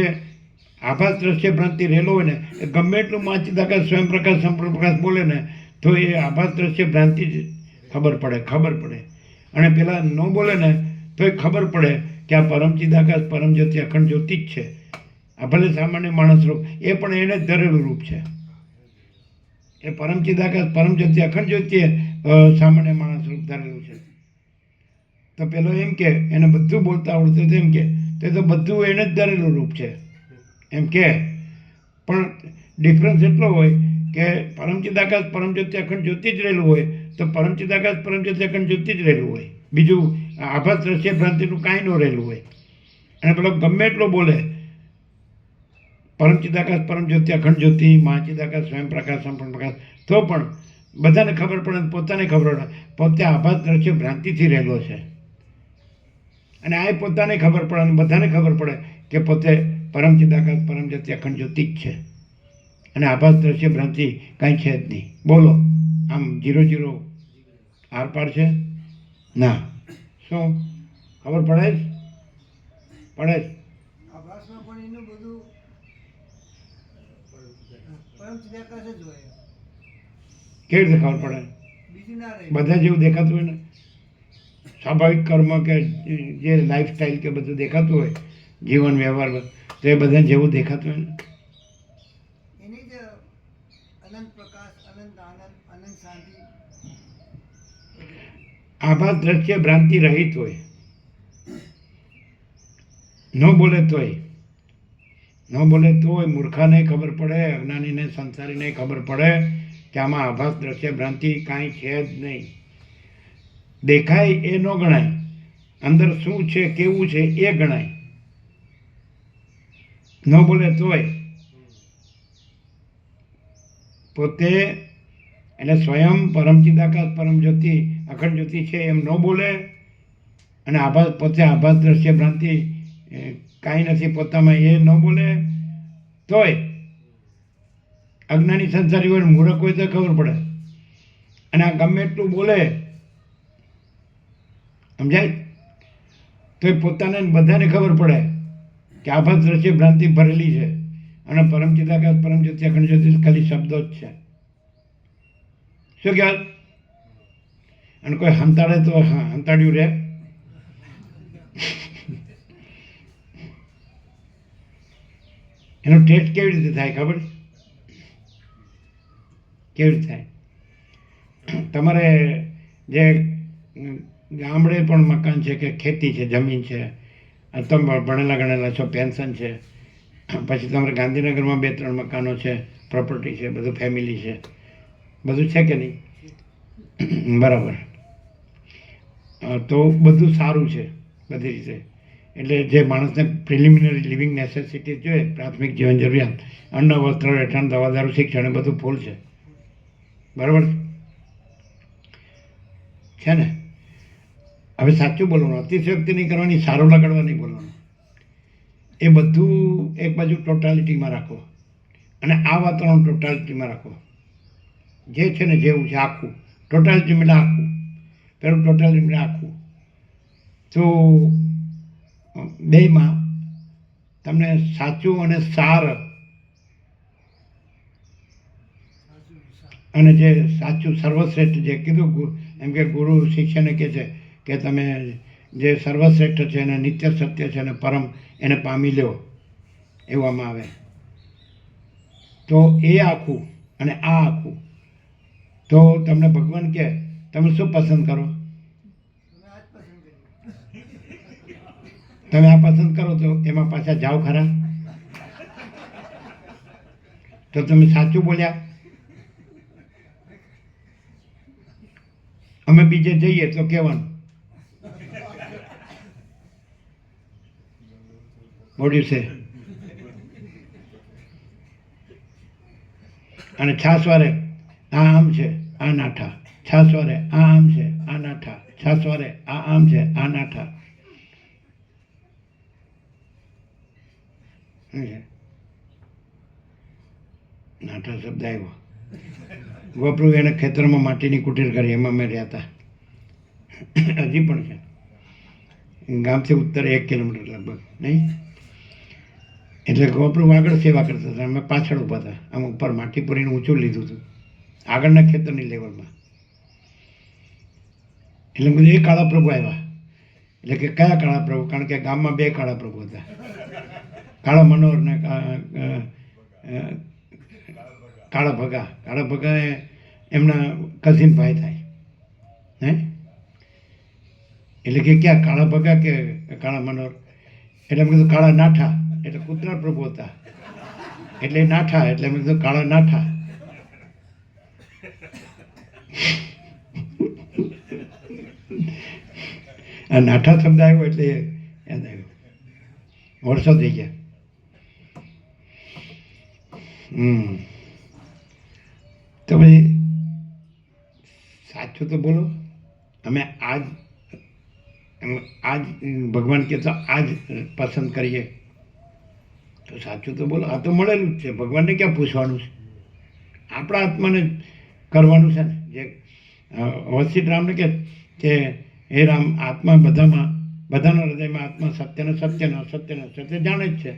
આભાસ દ્રશ્ય ભ્રાંતિ રહેલો હોય ને એ ગમે એટલું મહાચિદાકાશ સ્વયં પ્રકાશ સંપૂર્ણ પ્રકાશ બોલે ને તો એ આભાસ દ્રશ્ય ભ્રાંતિ જ ખબર પડે. અને પેલા ન બોલે ને તો એ ખબર પડે કે આ પરમચિદાકાશ પરમ જ્યોતિ અખંડ જ્યોતિ જ છે. આ ભલે સામાન્ય માણસ રૂપ, એ પણ એને જ ધરેલું રૂપ છે. એ પરમચિદાકાશ પરમ જ્યોતિ અખંડ જ્યોતિ સામાન્ય માણસ રૂપ ધરેલું છે. તો પેલો એમ કે એને બધું બોલતા આવડતું એમ કે તે તો બધું એને જ ધરેલું રૂપ છે એમ કે, પણ ડિફરન્સ એટલો હોય કે પરમચિદાકાશ પરમ જ્યોતિ અખંડ જ્યોતિ જ રહેલું હોય તો પરમચિદાકાશ પરમ જ્યોતિ અખંડ જ્યોતિ જ રહેલું હોય. બીજું આભાસ દ્રશ્ય ભ્રાંતિનું કાંઈ ન રહેલું હોય. અને પેલો ગમે એટલો બોલે પરમચિદાકાશ પરમ જ્યોતિ અખંડ જ્યોતિ મહાચિદાકાશ સ્વયં પ્રકાશ સંપૂર્ણ પ્રકાશ, તો પણ બધાને ખબર પડે, પોતાને ખબર પડે પોતે આભાસ દ્રશ્ય ભ્રાંતિથી રહેલો છે. અને આ પોતાને ખબર પડે અને બધાને ખબર પડે કે પોતે પરમચિદાકાશ પરમ જ્યોતિ અખંડ જ્યોતિ જ છે. અને આભાસ દ્રશ્ય ભ્રાંતિ કાંઈ છે જ નહીં. બોલો, આમ 0 આર પાર છે? ના. શું ખબર પડે જ? પડે જ. આભાસમાં પણ એનું બધું પરમ ચિદાકાશ જ હોય, કેવી રીતે ખબર પડે? બીજું ના રહે. બધા જેવું દેખાતું હોય ને, સ્વાભાવિક કર્મ કે જે લાઈફસ્ટાઈલ કે બધું દેખાતું હોય, જીવન વ્યવહાર તો એ બધા જેવું દેખાતું હોય ને. એની જ અનંત પ્રકાશ, અનંત આનંદ, અનંત શાંતિ. આભાસ દ્રશ્ય ભ્રાંતિ રહિત હોય, ન બોલે તોય મૂર્ખાને ખબર પડે, અજ્ઞાનીને સંસારીને ખબર પડે કે આમાં આભાસ દ્રશ્ય ભ્રાંતિ કાંઈ છે જ નહીં. દેખાય એ ન ગણાય, અંદર શું છે કેવું છે એ ગણાય. ન બોલે તોય પોતે એટલે સ્વયં પરમ ચિદાકાશ પરમ જ્યોતિ અખંડ જ્યોતિ છે એમ ન બોલે, અને આભાસ પોતે આભાસ દ્રશ્ય ભ્રાંતિ કાંઈ નથી પોતામાં એ ન બોલે તોય અજ્ઞાની સંસારી હોય, મૂર્ખ હોય તો ખબર પડે. અને આ ગમે એટલું બોલે, સમજાય, તો એ પોતાને બધાને ખબર પડે કે આભાસ દ્રશ્ય ભ્રાંતિ ભરેલી છે, અને પરમ ચિદાકાશ પરમ જ્યોતિ અખંડ જ્યોતિ ખાલી શબ્દો જ છે. શું કહેવાય? અને કોઈ હંતાડે તો હંતાડ્યું રહે. એનો ટેસ્ટ કેવી રીતે થાય ખબર? કેવી રીતે થાય? તમારે જે ગામડે પણ મકાન છે કે ખેતી છે, જમીન છે, તમે ભણેલા ગણેલા છો, પેન્શન છે, પછી તમારે ગાંધીનગરમાં 2-3 મકાનો છે, પ્રોપર્ટી છે, બધું ફેમિલી છે, બધું છે કે નહીં? બરાબર. તો બધું સારું છે બધી રીતે. એટલે જે માણસને પ્રિલિમિનરી લિવિંગ નેસેસિટી જોઈએ, પ્રાથમિક જીવન જરૂરિયાત, અન્ન, વસ્ત્ર, રહેઠાણ, દવા, દારૂ, શિક્ષણ એ બધું ફૂલ છે. બરાબર છે ને? હવે સાચું બોલવાનું, અતિશયોક્તિ નહીં કરવાની, સારું લગાડવા નહીં બોલવાનું. એ બધું એક બાજુ ટોટાલિટીમાં રાખો, અને આ વાતાવરણ ટોટાલિટીમાં રાખો. જે છે ને જેવું છે આખું ટોટાલિટી એટલે આખું, પેલું ટોટાલિટી એટલે આખું. તો બેમાં તમને સાચું અને સાર, અને જે સાચું સર્વશ્રેષ્ઠ જે કીધું, એમ કે ગુરુ શિષ્યને કહે છે કે તમે જે સર્વશ્રેષ્ઠ છે અને નિત્ય સત્ય છે અને પરમ એને પામી લ્યો, એવામાં આવે. તો એ આખું અને આ આખું. તો તમને ભગવાન કહે તમે શું પસંદ કરો? તમે આ પસંદ કરો તો એમાં પાછા જાઓ ખરા? તો તમે સાચું બોલ્યા. અમે બીજે જઈએ તો કહેવાનું what do you say? અને છાસવારે આ આમ છે આ નાઠા, છાસવારે આ આમ છે આ નાઠા, છાસવારે આ આમ છે આ નાઠા. નાઠા શબ્દ આવ્યો. ગોપરૂ એને ખેતરમાં માટીની કુટીર કરી, એમાં મેં રહ્યા હતા, હજી પણ છે. ગામથી ઉત્તર 1 કિલોમીટર લગભગ નહીં. એટલે ગોપરૂ આગળ સેવા કરતા હતા, અમે પાછળ ઊભા હતા. આમ ઉપર માટી પૂરીને ઊંચું લીધું હતું આગળના ખેતરની લેવલમાં. એટલે બધું એ કાળા પ્રભુ આવ્યા. એટલે કે કયા કાળા પ્રભુ? કારણ કે ગામમાં 2 કાળા પ્રભુ હતા, કાળા મનોહર ને કાળા ભગા. કાળા ભગા એ એમના કઝિન ભાઈ થાય હે. એટલે કે ક્યાં કાળા ભગા કે કાળા મનોહર? એટલે મેં કીધું કાળા નાઠા, એટલે કૂતરા પ્રભુ હતા એટલે નાઠા, એટલે મેં કીધું કાળા નાઠા. આ નાઠા શબ્દ આવ્યો એટલે યાદ આવ્યું. વર્ષો થઈ ગયા. તો પછી સાચું તો બોલો. અમે આજ ભગવાન કહે તો આજ પસંદ કરીએ તો સાચું તો બોલો. આ તો મળેલું જ છે, ભગવાનને ક્યાં પૂછવાનું છે? આપણા આત્માને કરવાનું છે ને. જે વસિષ્ઠ રામને કે હે રામ, આત્મા બધાના હૃદયમાં આત્મા સત્યને સત્ય જાણે જ છે.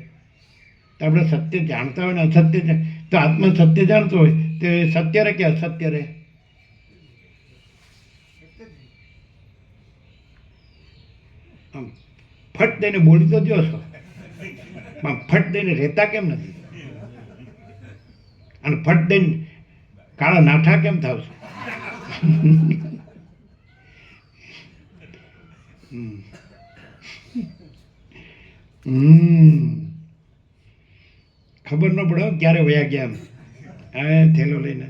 તો આપણે સત્ય જાણતા હોય ને અસત્ય છે, તો આત્મા સત્ય જાણતો હોય તો એ સત્ય રહે કે અસત્ય રહે? આમ ફટ દઈને બોલી તો જો છો, પણ ફટ દઈને રહેતા કેમ નથી? અને ફટ દઈને કાળા નાઠા કેમ થાવ છો? ખબર ન પડે હો ક્યારે વયા ગયા એમ. હા, થેલો લઈને.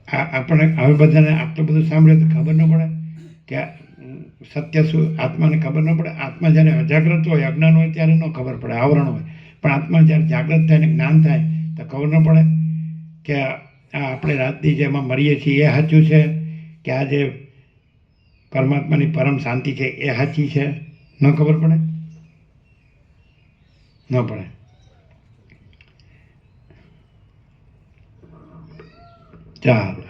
આપણે હવે બધાને આટલું બધું સાંભળે તો ખબર ન પડે કે સત્ય શું? આત્માને ખબર ન પડે. આત્મા જ્યારે અજાગ્રત હોય, અજ્ઞાન હોય ત્યારે ન ખબર પડે, આવરણ હોય. પણ આત્મા જ્યારે જાગૃત થાય ને જ્ઞાન થાય તો ખબર ન પડે કે આ આપણે રાતથી જેમાં મરીએ છીએ એ સાચું છે કે આ જે પરમાત્માની પરમ શાંતિ છે એ સાચી છે? ન ખબર પડે? ન પડે. ચાલો.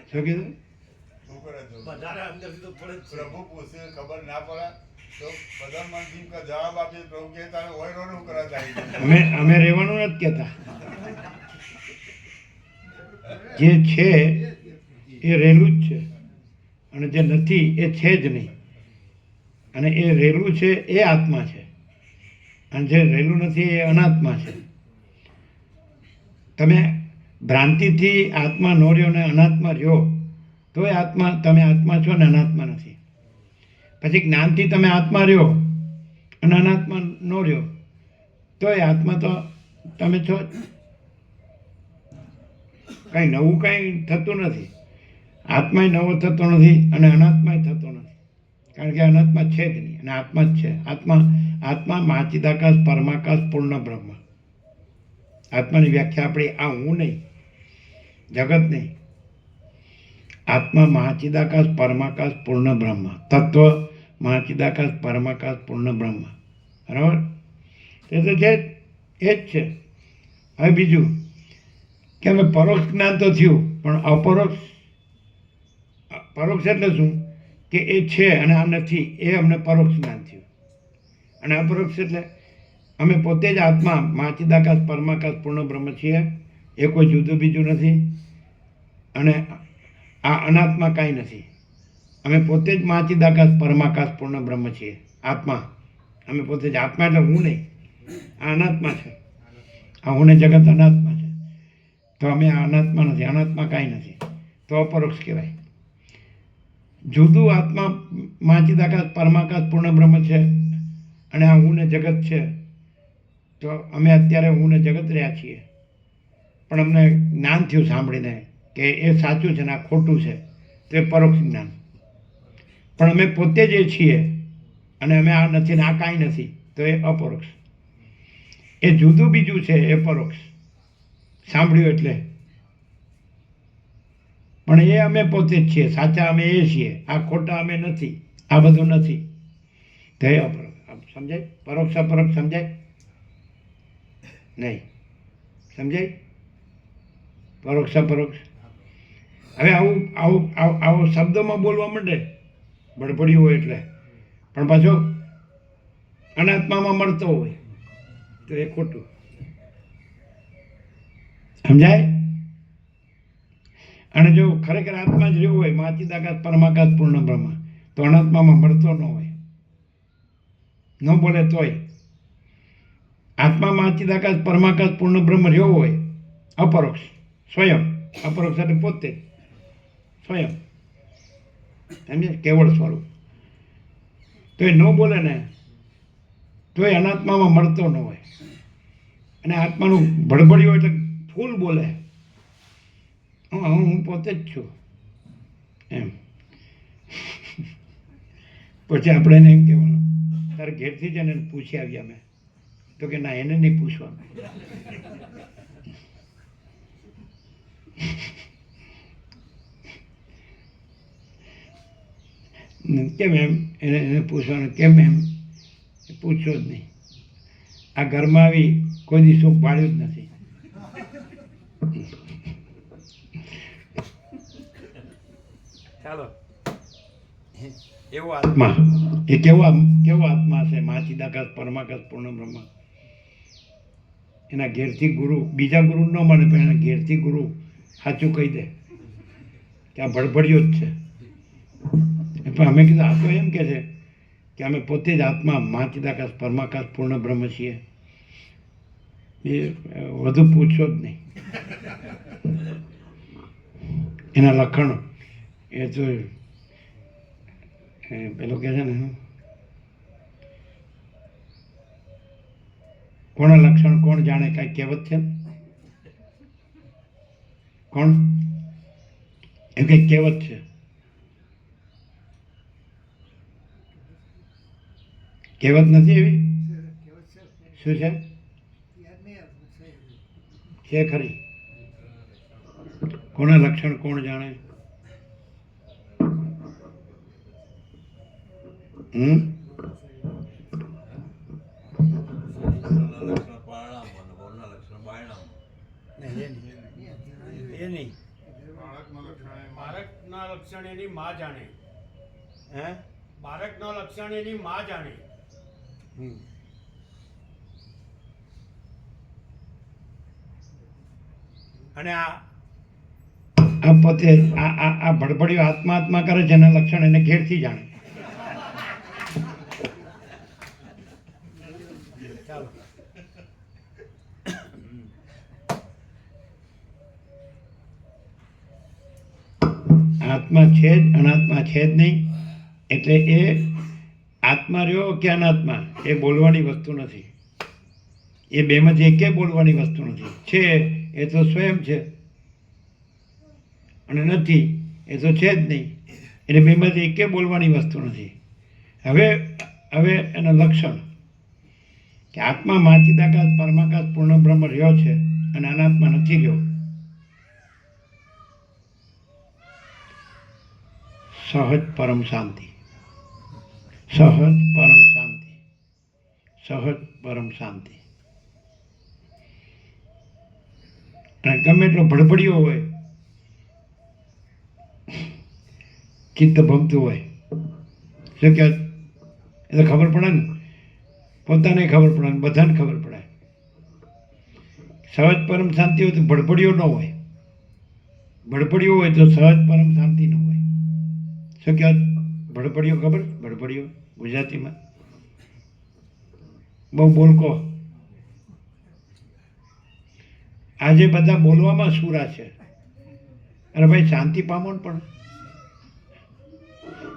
શું કીધું? પ્રભુ પૂછે ખબર ના પડે તો પ્રધાનમંત્રી કા જવાબ આપે, પ્રભુ કે તારે હોય રોનું કરા જાય. અમે રહેવાનું નથી કહેતા. જે છે એ રહેલું જ છે અને જે નથી એ છે જ નહીં. અને એ રહેલું છે એ આત્મા છે અને જે રહેલું નથી એ અનાત્મા છે. તમે ભ્રાંતિથી આત્મા નો રહ્યો ને અનાત્મા રહ્યો તો એ આત્મા, તમે આત્મા છો ને અનાત્મા નથી. પછી જ્ઞાનથી તમે આત્મા રહ્યો અને અનાત્મા નો રહ્યો તો એ આત્મા તો તમે છો. કંઈ નવું કંઈ થતું નથી. આત્માય નવો થતો નથી અને અનાત્માય થતો નથી, કારણ કે અનાત્મા છે જ નહીં અને આત્મા જ છે. આત્મા મહાચિદાકાશ પરમાકાશ પૂર્ણ બ્રહ્મ. આત્માની વ્યાખ્યા આપણી આ હું નહીં, જગત નહીં. આત્મા મહાચિદાકાશ પરમાકાશ પૂર્ણ બ્રહ્મ. તત્વ મહાચિદાકાશ પરમાકાશ પૂર્ણ બ્રહ્મ. બરાબર? એ તો છે એ જ છે. હવે બીજું કે અમે પરોક્ષ જ્ઞાન તો થયું, પણ પરોક્ષ એટલે શું? કે એ છે અને આ નથી, એ અમને પરોક્ષ જ્ઞાન થયું. અને અપરોક્ષ એટલે અમે પોતે જ આત્મા મહાચિદાકાશ પરમાકાશ પૂર્ણ બ્રહ્મ છીએ, એ કોઈ જુદું બીજું નથી. અને આ અનાત્મા કાંઈ નથી. અમે પોતે જ મહાચિદાકાશ પરમાકાશ પૂર્ણ બ્રહ્મ છીએ, આત્મા. અમે પોતે જ આત્મા એટલે હું નહીં, આ અનાત્મા છે. આ હું ને જગત અનાત્મા છે. તો અમે આ અનાત્મા નથી, અનાત્મા કાંઈ નથી, તો અપરોક્ષ કહેવાય. જુદું આત્મા મહાચિદાકાશ પરમાકાશ પૂર્ણ બ્રહ્મ છે અને આ હું ને જગત છે. તો અમે અત્યારે હું ને જગત રહ્યા છીએ, પણ અમને જ્ઞાન થયું સાંભળીને કે એ સાચું છે ને આ ખોટું છે, તો એ પરોક્ષ જ્ઞાન. પણ અમે પોતે જ છીએ અને અમે આ નથી ને આ કાંઈ નથી, તો એ અપરોક્ષ. એ જુદું બીજું છે એ પરોક્ષ, સાંભળ્યું એટલે. પણ એ અમે પોતે જ છીએ, સાચા અમે એ છીએ, આ ખોટા અમે નથી, આ બધું નથી. તો એ અપરોક્ષ. સમજાય? પરોક્ષ અપરોક્ષ સમજાય? નહીં સમજાય? પરોક્ષ અપરોક્ષ. હવે આવું શબ્દોમાં બોલવા માંડે બડબડિયું હોય એટલે, પણ પાછો અનાત્મામાં મળતો હોય તો એ ખોટું. સમજાય? અને જો ખરેખર આત્મા જ રહ્યો હોય મહાચિદાકાશ પરમાકાશ પૂર્ણ બ્રહ્મ, તો અનાત્મામાં મળતો ન હોય, ન બોલે તોય. આત્મા મહાચિદાકાશ પરમાકાશ પૂર્ણ બ્રહ્મ રહ્યો હોય અપરોક્ષ, સ્વયં. અપરોક્ષ એટલે પોતે સ્વયં, સમજે? કેવળ સ્વરૂપ. તો એ ન બોલે ને તો એ અનાત્મામાં મળતો ન હોય. અને આત્માનું ભડભડિયું એટલે ફૂલ બોલે, હું પોતે જ છું એમ. પછી આપણે એને એમ કહેવાનું, તારે ઘેરથી જ એને પૂછી આવ્યા અમે. તો કે ના, એને નહીં પૂછવાનું. કેમ એમ એને પૂછવાનું કેમ એમ એ પૂછશો જ નહીં. આ ઘરમાં આવી કોઈ દી સુખ પાડ્યું જ નથી. ચાલો એવો આત્મા એ કેવો આત્મા છે માચિદાકાશ પરમાકાશ પૂર્ણ બ્રહ્મ. એના ઘેરથી ગુરુ બીજા ગુરુ ન માને પણ એના ઘેરથી ગુરુ સાચું કહી દે કે આ ભડભડિયો જ છે. પણ અમે કીધું આ તો એમ કે છે કે અમે પોતે જ આત્મા માચિદાકાશ પરમાકાશ પૂર્ણ બ્રહ્મ છીએ. એ વધુ પૂછશો જ નહીં. એના લક્ષણો એ તો પેલું કહે છે ને કોના લક્ષણ કોણ જાણે કાંઈ કહેવત છે ને? કોણ એ કંઈક કહેવત છે. કહેવત નથી એવી? શું છે? છે ખરી? કોના લક્ષણ કોણ જાણે? એ નહીં. બાળકના લક્ષણ એની માં જાણે. હે? બાળકના લક્ષણ એની માં જાણે. અને આ પોતે આ ભડભડિયો આત્મા કરે છે એના લક્ષણ એને ઘેરથી જાણે. ચાલો આત્મા છે જ અનાત્મા છે જ નહીં. એટલે એ આત્મા રહ્યો કે અનાત્મા એ બોલવાની વસ્તુ નથી. એ બેમાંથી એકે બોલવાની વસ્તુ નથી. છે એ તો સ્વયં છે અને નથી એ તો છે જ નહીં. એટલે બેમાંથી એકે બોલવાની વસ્તુ નથી. હવે એનું લક્ષણ કે આત્મા માચિદાકાશ પરમાકાશ પૂર્ણ બ્રહ્મ રહ્યો છે અને અનાત્મા નથી રહ્યો. સહજ પરમ શાંતિ, સહજ પરમ શાંતિ, સહજ પરમ શાંતિ. અને ગમે એટલો ભડભડિયો હોય, ચિત્ત ભમતું હોય, શું કે એ તો ખબર પડે ને, પોતાને ખબર પડે ને બધાને ખબર પડે. સહજ પરમ શાંતિ હોય તો ભડભડિયો ન હોય, ભડભડિયો હોય તો સહજ પરમ શાંતિ ન હોય. શું કે ભડભડિયો ખબર? ભડભડિયો ગુજરાતીમાં બહુ બોલકો. આજે બધા બોલવામાં સુરા છે. અરે ભાઈ શાંતિ પામો ને. પણ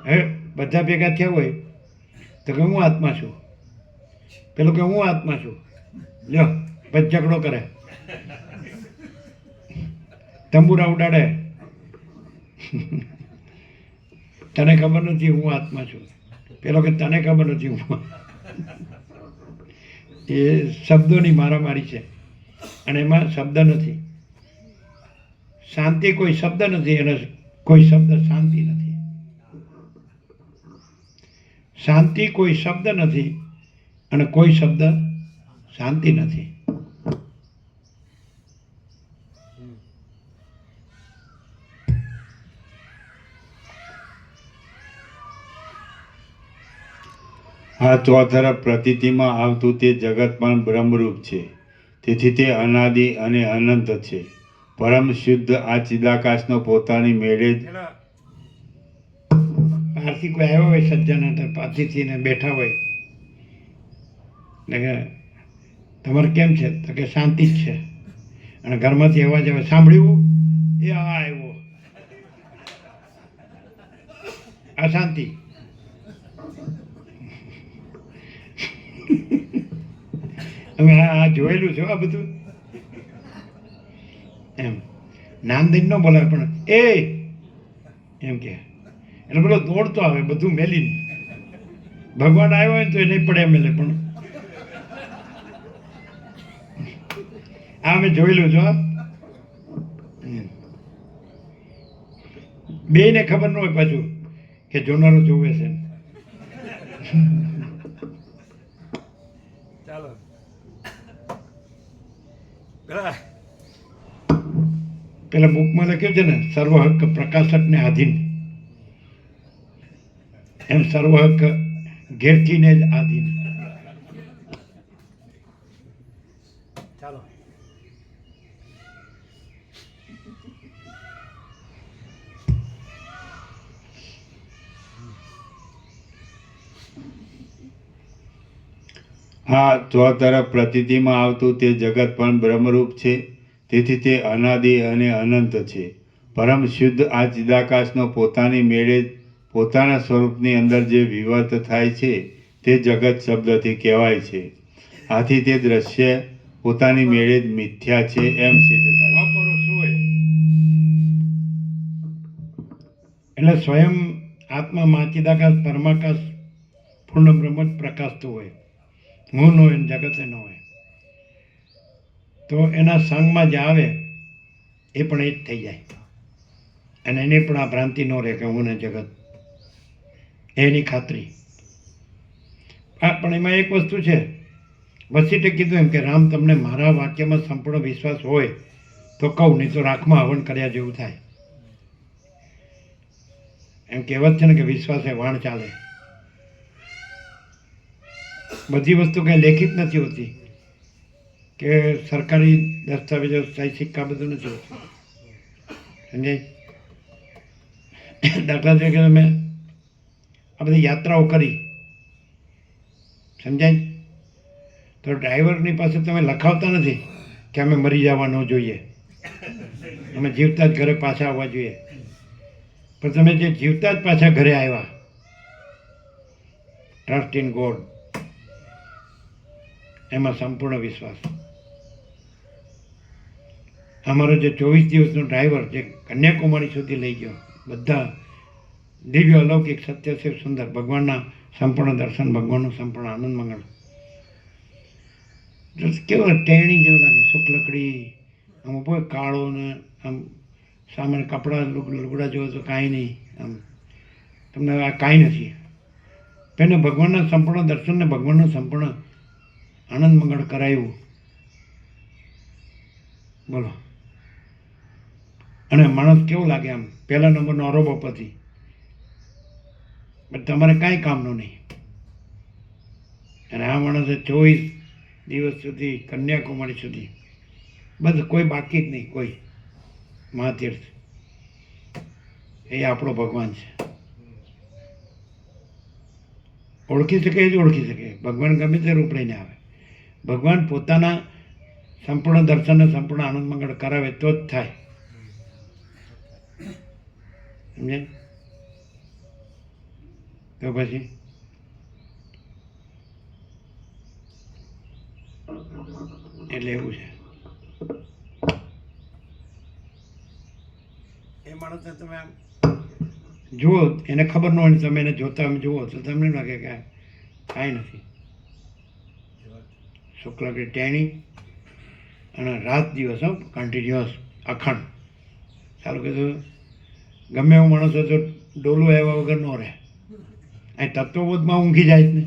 હવે બધા ભેગા થયા હોય તો કે હું આત્મા છું, પેલું કે હું આત્મા છું, લ્યો પછી ઝઘડો કરે, તંબુરા ઉડાડે. તને ખબર નથી હું આત્મા છું, પેલો કે તને ખબર નથી હું. એ શબ્દોની મારામારી છે અને એમાં શબ્દ નથી. શાંતિ કોઈ શબ્દ નથી અને કોઈ શબ્દ શાંતિ નથી. શાંતિ કોઈ શબ્દ નથી અને કોઈ શબ્દ શાંતિ નથી. આ ચોતરફ પ્રતીતિમાં આવતું તે જગત પણ બ્રહ્મરૂપ છે. તેથી તે અનાદિ અને અનંત છે. પરમ શુદ્ધ આ ચિદાકાશનો પોતાની મેળે જ પેલા બહારથી કોઈ આવ્યો હોય સજ્જન પાછીથી બેઠા હોય એટલે કે તમારે કેમ છે તો કે શાંતિ જ છે. અને ઘરમાંથી અવાજ આવે સાંભળ્યું એ આ આવ્યો અશાંતિ. અમે આ જોયેલું છે આ બધું. એમ નામ દઈને ન બોલાવે પણ એ એમ કે એટલે પેલો દોડતો આવે બધું મેલીને. ભગવાન આવ્યો હોય ને તો એ નહીં પડે મેલે. પણ આ અમે જોયેલું છો. બેયને ખબર ન હોય પાછું કે જોનારો જોવે છે. ચાલો પેલા પેલા બુકમાં લખ્યું છે ને સર્વ હક પ્રકાશકને આધીન, એમ સર્વ હક ઘેરથીને જ આધીન. ચાલો આ ચોતરફ પ્રતીતિમાં આવતું તે જગત પણ બ્રહ્મરૂપ છે, તેથી તે અનાદિ અને અનંત છે. પરમ શુદ્ધ આ ચિદાકાશનો પોતાની મેળે પોતાના સ્વરૂપની અંદર જે વિવર્ત થાય છે તે જગત શબ્દથી કહેવાય છે. આથી તે દ્રશ્ય પોતાની મેળે જ મિથ્યા છે એમ સિદ્ધ થાય છે. અપરોક્ષ હોય એટલે સ્વયં આત્મા માચિદાકાશ પરમાકાશ પૂર્ણ બ્રહ્મ જ પ્રકાશતું હોય. હું ન હોય ને જગતે ન હોય તો એના સંગમાં જે આવે એ પણ એ જ થઈ જાય. અને એને પણ આ ભ્રાંતિ ન રહે કે હું ને જગત, એની ખાતરી. પણ એમાં એક વસ્તુ છે, વસીઠે કીધું એમ કે રામ તમને મારા વાક્યમાં સંપૂર્ણ વિશ્વાસ હોય તો કહું, નહીં તો રાખમાં હવન કર્યા જેવું થાય. એમ કહેવત છે ને કે વિશ્વાસે વાણ ચાલે. બધી વસ્તુ કંઈ લેખિત નથી હોતી કે સરકારી દસ્તાવેજો સહી સિક્કા બધું નથી હોતું. સમજાય? દાખલા તરીકે તમે આ બધી યાત્રાઓ કરી, સમજાય, તો ડ્રાઈવરની પાસે તમે લખાવતા નથી કે અમે મરી જવા ન જોઈએ, અમે જીવતા જ ઘરે પાછા આવવા જોઈએ. પણ તમે જે જીવતા જ પાછા ઘરે આવ્યા, ટ્રસ્ટ ઇન ગોડ, એમાં સંપૂર્ણ વિશ્વાસ. અમારો જે 24 દિવસનો ડ્રાઈવર જે કન્યાકુમારી સુધી લઈ ગયો, બધા દિવ્ય અલૌકિક સત્ય છે સુંદર, ભગવાનના સંપૂર્ણ દર્શન, ભગવાનનું સંપૂર્ણ આનંદ મંગળ. કેવો ટેણી જેવું લાગે, શુક્લકડી, આમ બહુ કાળો ને આમ સામાન્ય કપડાં લુગડા જોવો તો કાંઈ નહીં, આમ તમને આ કાંઈ નથી. પેને ભગવાનના સંપૂર્ણ દર્શનને ભગવાનનું સંપૂર્ણ આનંદ મંગળ કરાયું. બોલો. અને માણસ કેવું લાગે આમ, પહેલા નંબરનો અરોબપતિ, પણ તમારે કાંઈ કામનું નહીં. અને આ માણસે 24 દિવસ સુધી કન્યાકુમારી સુધી બધું કોઈ બાકી જ નહીં, કોઈ મહાતીર્થ. એ આપણો ભગવાન છે. ઓળખી શકે એ જ ઓળખી શકે. ભગવાન ગમે તે રૂપ લઈને આવે. ભગવાન પોતાના સંપૂર્ણ દર્શનને સંપૂર્ણ આનંદ મંગળ કરાવે તો જ થાય. સમજે? તો પછી એટલે એવું છે. એ માણસને તમે આમ જુઓ, એને ખબર ન હોય ને તમે એને જોતા આમ જુઓ તો તમને એમ લાગે કે કાંઈ નથી. શુક્લકડી ટેણી અને રાત દિવસ કન્ટિન્યુઅસ અખંડ ચાલુ કીધું. ગમે એવું માણસ હોય તો ડોલું આવ્યા વગર ન રહે. અહીં તત્વબોધમાં ઊંઘી જાય જ ને.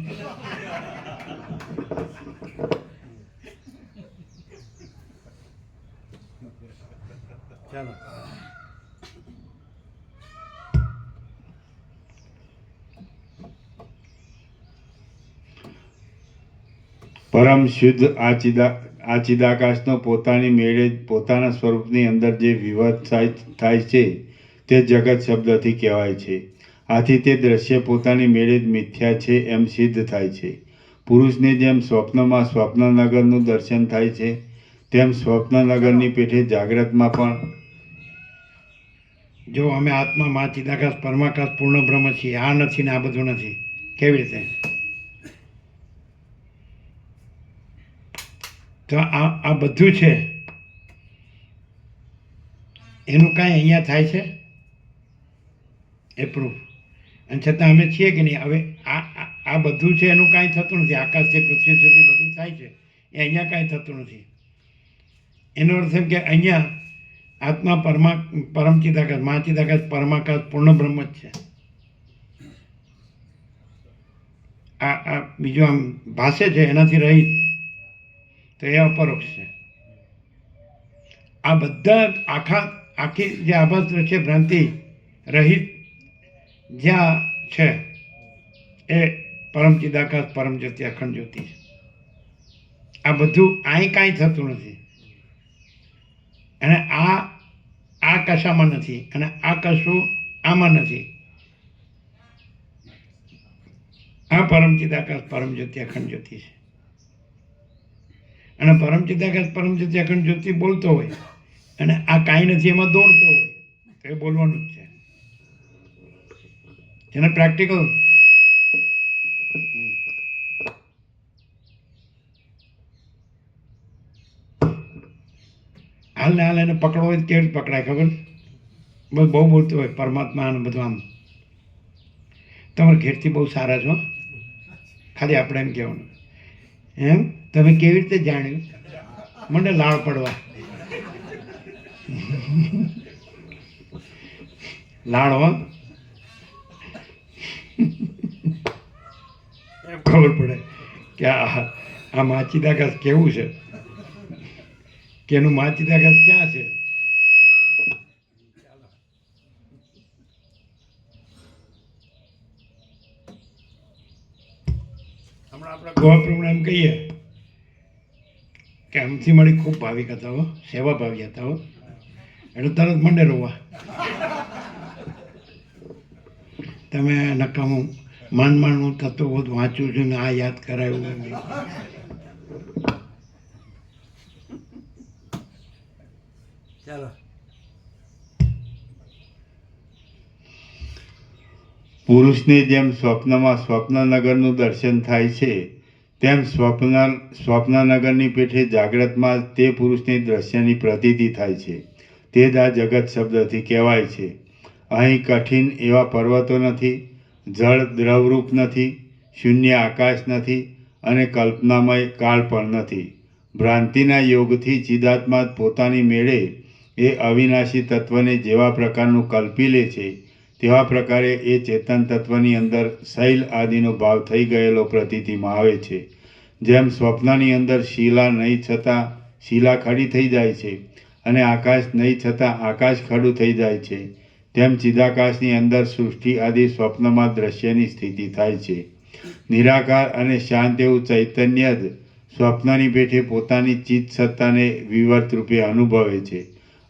ચાલો પરમ શુદ્ધ આ ચિદાકાશનો પોતાની મેળે જ પોતાના સ્વરૂપની અંદર જે વિવર્ત થાય છે તે જગત શબ્દથી કહેવાય છે. આથી તે દ્રશ્ય પોતાની મેળે જ મિથ્યા છે એમ સિદ્ધ થાય છે. પુરુષને જેમ સ્વપ્નમાં સ્વપ્નનગરનું દર્શન થાય છે, તેમ સ્વપ્નનગરની પેઠે જાગ્રતમાં પણ જો અમે આત્મા મા ચિદાકાશ પરમાકાશ પૂર્ણ બ્રહ્મ છીએ, આ નથી ને આ બધું નથી. કેવી રીતે? તો આ બધું છે એનું કાંઈ અહીંયા થાય છે એ પ્રૂફ. અને છતાં અમે છીએ કે નહીં. હવે આ બધું છે એનું કાંઈ થતું નથી. આકાશથી પૃથ્વી સુધી બધું થાય છે, એ અહીંયા કાંઈ થતું નથી. એનો અર્થ એમ કે અહીંયા આત્મા પરમ ચિદાકાશ, મહાચિદાકાશ, પરમાકાશ, પૂર્ણ બ્રહ્મ જ છે. આ બીજું આમ ભાષે છે એનાથી રહિત, તો એ અપરોક્ષ છે. આ બધા આખી જે આભાસ દ્રશ્ય ભ્રાંતિ રહિત જ્યાં છે એ પરમ ચિદાકાશ, પરમ જ્યોતિ, અખંડ જ્યોતિ છે. આ બધું અહીં કાંઈ થતું નથી, અને આ કશામાં નથી, અને આ કશું આમાં નથી. આ પરમ ચિદાકાશ, પરમ જ્યોતિ, અખંડ જ્યોતિ છે. અને પરમ ચિદાકાશ, પરમ જ્યોતિ, અખંડ જ્યોતિ બોલતો હોય અને આ કાંઈ નથી એમાં દોડતો હોય તો એ બોલવાનું જ છે. જેને પ્રેક્ટિકલ હાલ ને હાલ એને પકડવો હોય કેવી રીતે પકડાય ખબર? બસ બહુ બોલતું હોય પરમાત્મા અને બધું આમ. તમારા ઘેરથી બહુ સારા છો, ખાલી આપણે એમ કહેવાનું. એમ તમે કેવી રીતે જાણ્યું? મને લાળ પડવા લાળ હો, એમ ખબર પડે કે આ માચિદાકાશ કેવું છે, કે એનું માચિદાકાશ ક્યાં છે. હમણાં આપણે ગોવા પ્રમાણે એમ કહીએ કે આમથી મળી ખૂબ ભાવિક હતા હો, સેવા ભાવી હતા હો, એટલે તરત મંડે રોવા. તમે નકામું માંડનું તત્વ બધું વાંચ્યું છે ને આ યાદ કરાયું. ચાલો. પુરુષને જેમ સ્વપ્નમાં સ્વપ્નનગરનું દર્શન થાય છે, તેમ સ્વપ્નનગરની પેઠે જાગ્રતમાં તે પુરુષની દ્રશ્યની પ્રતીતિ થાય છે. તે જ આ જગત શબ્દથી કહેવાય છે. અહીં કઠિન એવા પર્વતો નથી, જળ દ્રવરૂપ નથી, શૂન્ય આકાશ નથી, અને કલ્પનામય કાળ પણ નથી. ભ્રાંતિના યોગથી ચિદાત્મા પોતાની મેળે એ અવિનાશી તત્વને જેવા પ્રકારનું કલ્પી લે છે, તેવા પ્રકારે એ ચેતન તત્વની અંદર શૈલ આદિનો ભાવ થઈ ગયેલો પ્રતીતિમાં આવે છે. જેમ સ્વપ્નની અંદર શિલા નહીં છતાં શિલા ખડી થઈ જાય છે, અને આકાશ નહીં છતાં આકાશ ખડું થઈ જાય છે, તેમ ચિદાકાશની અંદર સૃષ્ટિ આદિ સ્વપ્નમાં દ્રશ્યની સ્થિતિ થાય છે. નિરાકાર અને શાંત એવું ચૈતન્ય જ સ્વપ્નની પેઠે પોતાની ચિત્ત સત્તાને વિવર્ત રૂપે અનુભવે છે,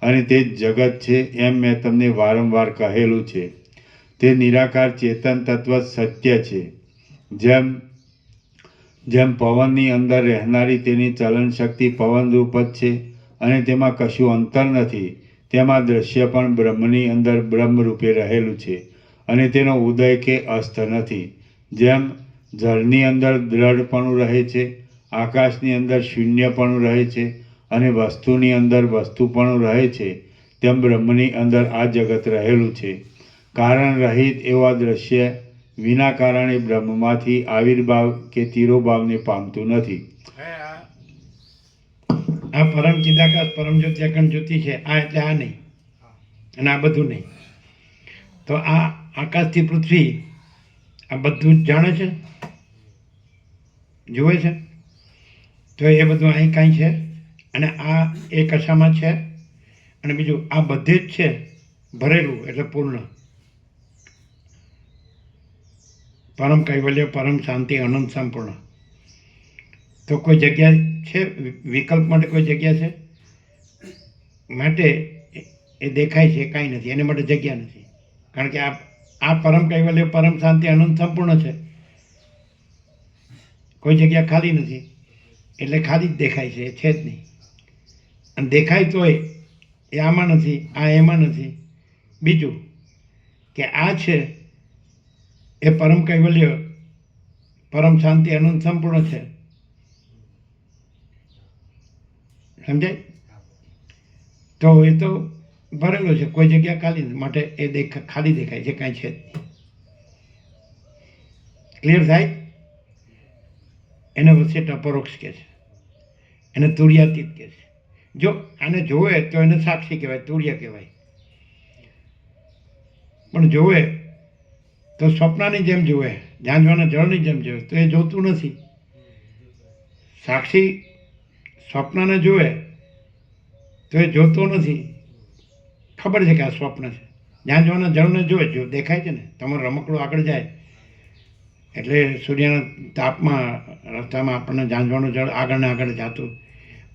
અને તે જ જગત છે એમ મેં તમને વારંવાર કહેલું છે. તે નિરાકાર ચેતન તત્વ સત્ય છે. જેમ પવનની અંદર રહેનારી તેની ચલન શક્તિ પવનરૂપ જ છે, અને તેમાં કશું અંતર નથી, તેમાં દ્રશ્ય પણ બ્રહ્મની અંદર બ્રહ્મરૂપે રહેલું છે, અને તેનો ઉદય કે અસ્ત નથી. જેમ જળની અંદર દ્રઢપણું રહે છે, આકાશની અંદર શૂન્યપણું રહે છે, અને વસ્તુની અંદર વસ્તુપણું રહે છે, તેમ બ્રહ્મની અંદર આ જગત રહેલું છે. કારણ રહિત એવા દ્રશ્ય વિના કારણે બ્રહ્મમાંથી આવિર્ભાવ કે તિરોભાવને પામતું નથી. આ પરમ ચિદાકાશ, પરમ જ્યોતિ, અખંડ જ્યોતિ છે. આ એટલે આ નહીં, અને આ બધું નહીં. તો આ આકાશથી પૃથ્વી આ બધું જ જાણે છે, જુએ છે. તો એ બધું અહીં કાંઈ છે, અને આ એ કશામાં છે, અને બીજું આ બધે જ છે ભરેલું, એટલે પૂર્ણ. પરમ કૈવલ્ય, પરમ શાંતિ, અનંત સંપૂર્ણ. તો કોઈ જગ્યા છે વિકલ્પ માટે? કોઈ જગ્યા છે માટે એ દેખાય છે, કાંઈ નથી. એને માટે જગ્યા નથી, કારણ કે આ પરમ કૈવલ્ય, પરમ શાંતિ, અનંત સંપૂર્ણ છે. કોઈ જગ્યા ખાલી નથી, એટલે ખાલી જ દેખાય છે, એ છે જ નહીં. અને દેખાય તોય એ આમાં નથી, આ એમાં નથી. બીજું કે આ છે એ પરમ કૈવલ્ય, પરમ શાંતિ, અનંત સંપૂર્ણ છે. સમજાય? તો એ તો ભરેલો છે, કોઈ જગ્યા ખાલી નથી, માટે એ ખાલી દેખાય છે, કાંઈ છે જ નહીં. ક્લિયર થાય? એને વચ્ચે અપરોક્ષ કહે છે, એને તુર્યાતીત કહે છે. જો આને જોવે તો એને સાક્ષી કહેવાય, તુર્ય કહેવાય. પણ જોવે તો સ્વપ્નની જેમ જોવે, ઝાંઝવાના જળની જેમ જોવે, તો એ જોતું નથી. સાક્ષી સ્વપ્નને જોવે તો એ જોતો નથી, ખબર છે કે આ સ્વપ્ન છે. ઝાંઝવાના જળને જોવે, જો દેખાય છે ને, તમારો રમકડું આગળ જાય એટલે સૂર્યના તાપમાં રસ્તામાં આપણને ઝાંઝવાનું જળ આગળ ને આગળ જતું,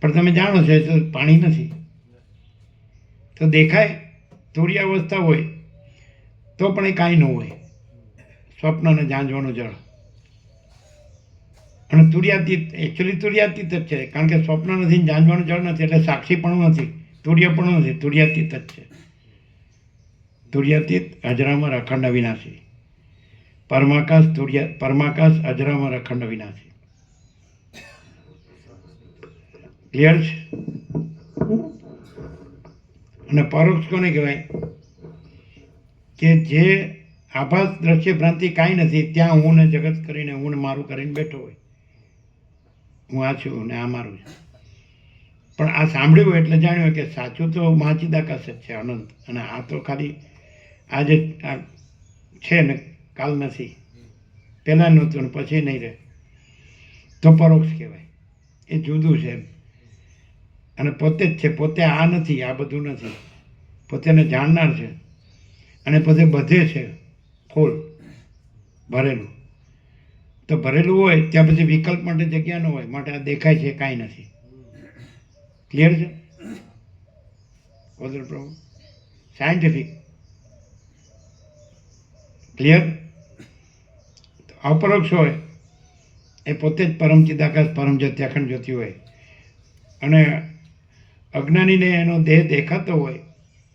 પણ તમે જાણો છો એ તો પાણી નથી. તો દેખાય તુર્યાવસ્થા હોય તો પણ એ કાંઈ ન હોય, સ્વપ્ન અને ઝાંઝવાનું જળ. અને તુર્યાતીત એકચ્યુઅલી તુર્યાતીત જ છે, કારણ કે સ્વપ્ન નથી, ઝાંઝવાનું જળ નથી, એટલે સાક્ષી પણ નથી, તુર્ય પણ નથી, તુર્યાતીત જ છે. તુર્યાતીત અજરામર અખંડ અવિનાશી, પરમાકાશ અજરામર અખંડ અવિનાશી. ક્લિયર છે? અને પરોક્ષ કોને કહેવાય? કે જે આભાસ દ્રશ્ય ભ્રાંતિ કાંઈ નથી, ત્યાં હું ને જગત કરીને, હું ને મારું કરીને બેઠો હોય, હું આ છું ને આ મારું છે. પણ આ સાંભળ્યું એટલે જાણ્યું કે સાચું તો મહાચિદાકાશ જ છે, અનંત. અને આ તો ખાલી આજે આ છે ને કાલ નથી, પહેલાં નહોતું ને પછી નહીં રહે, તો પરોક્ષ કહેવાય. એ જુદું છે. અને પોતે જ છે, પોતે આ નથી, આ બધું નથી, પોતેને જાણનાર છે. અને પોતે બધે છે, ફૂલ ભરેલું. તો ભરેલું હોય ત્યાં પછી વિકલ્પ માટે જગ્યા ન હોય, માટે આ દેખાય છે કાંઈ નથી. ક્લિયર છે? બોલો પ્રભુ, સાયન્ટિફિક ક્લિયર. અપરોક્ષ હોય એ પોતે જ પરમ ચિદાકાશ, પરમ જ્યોતિ, અખંડ જ્યોતિ હોય. અને અજ્ઞાનીને એનો દેહ દેખાતો હોય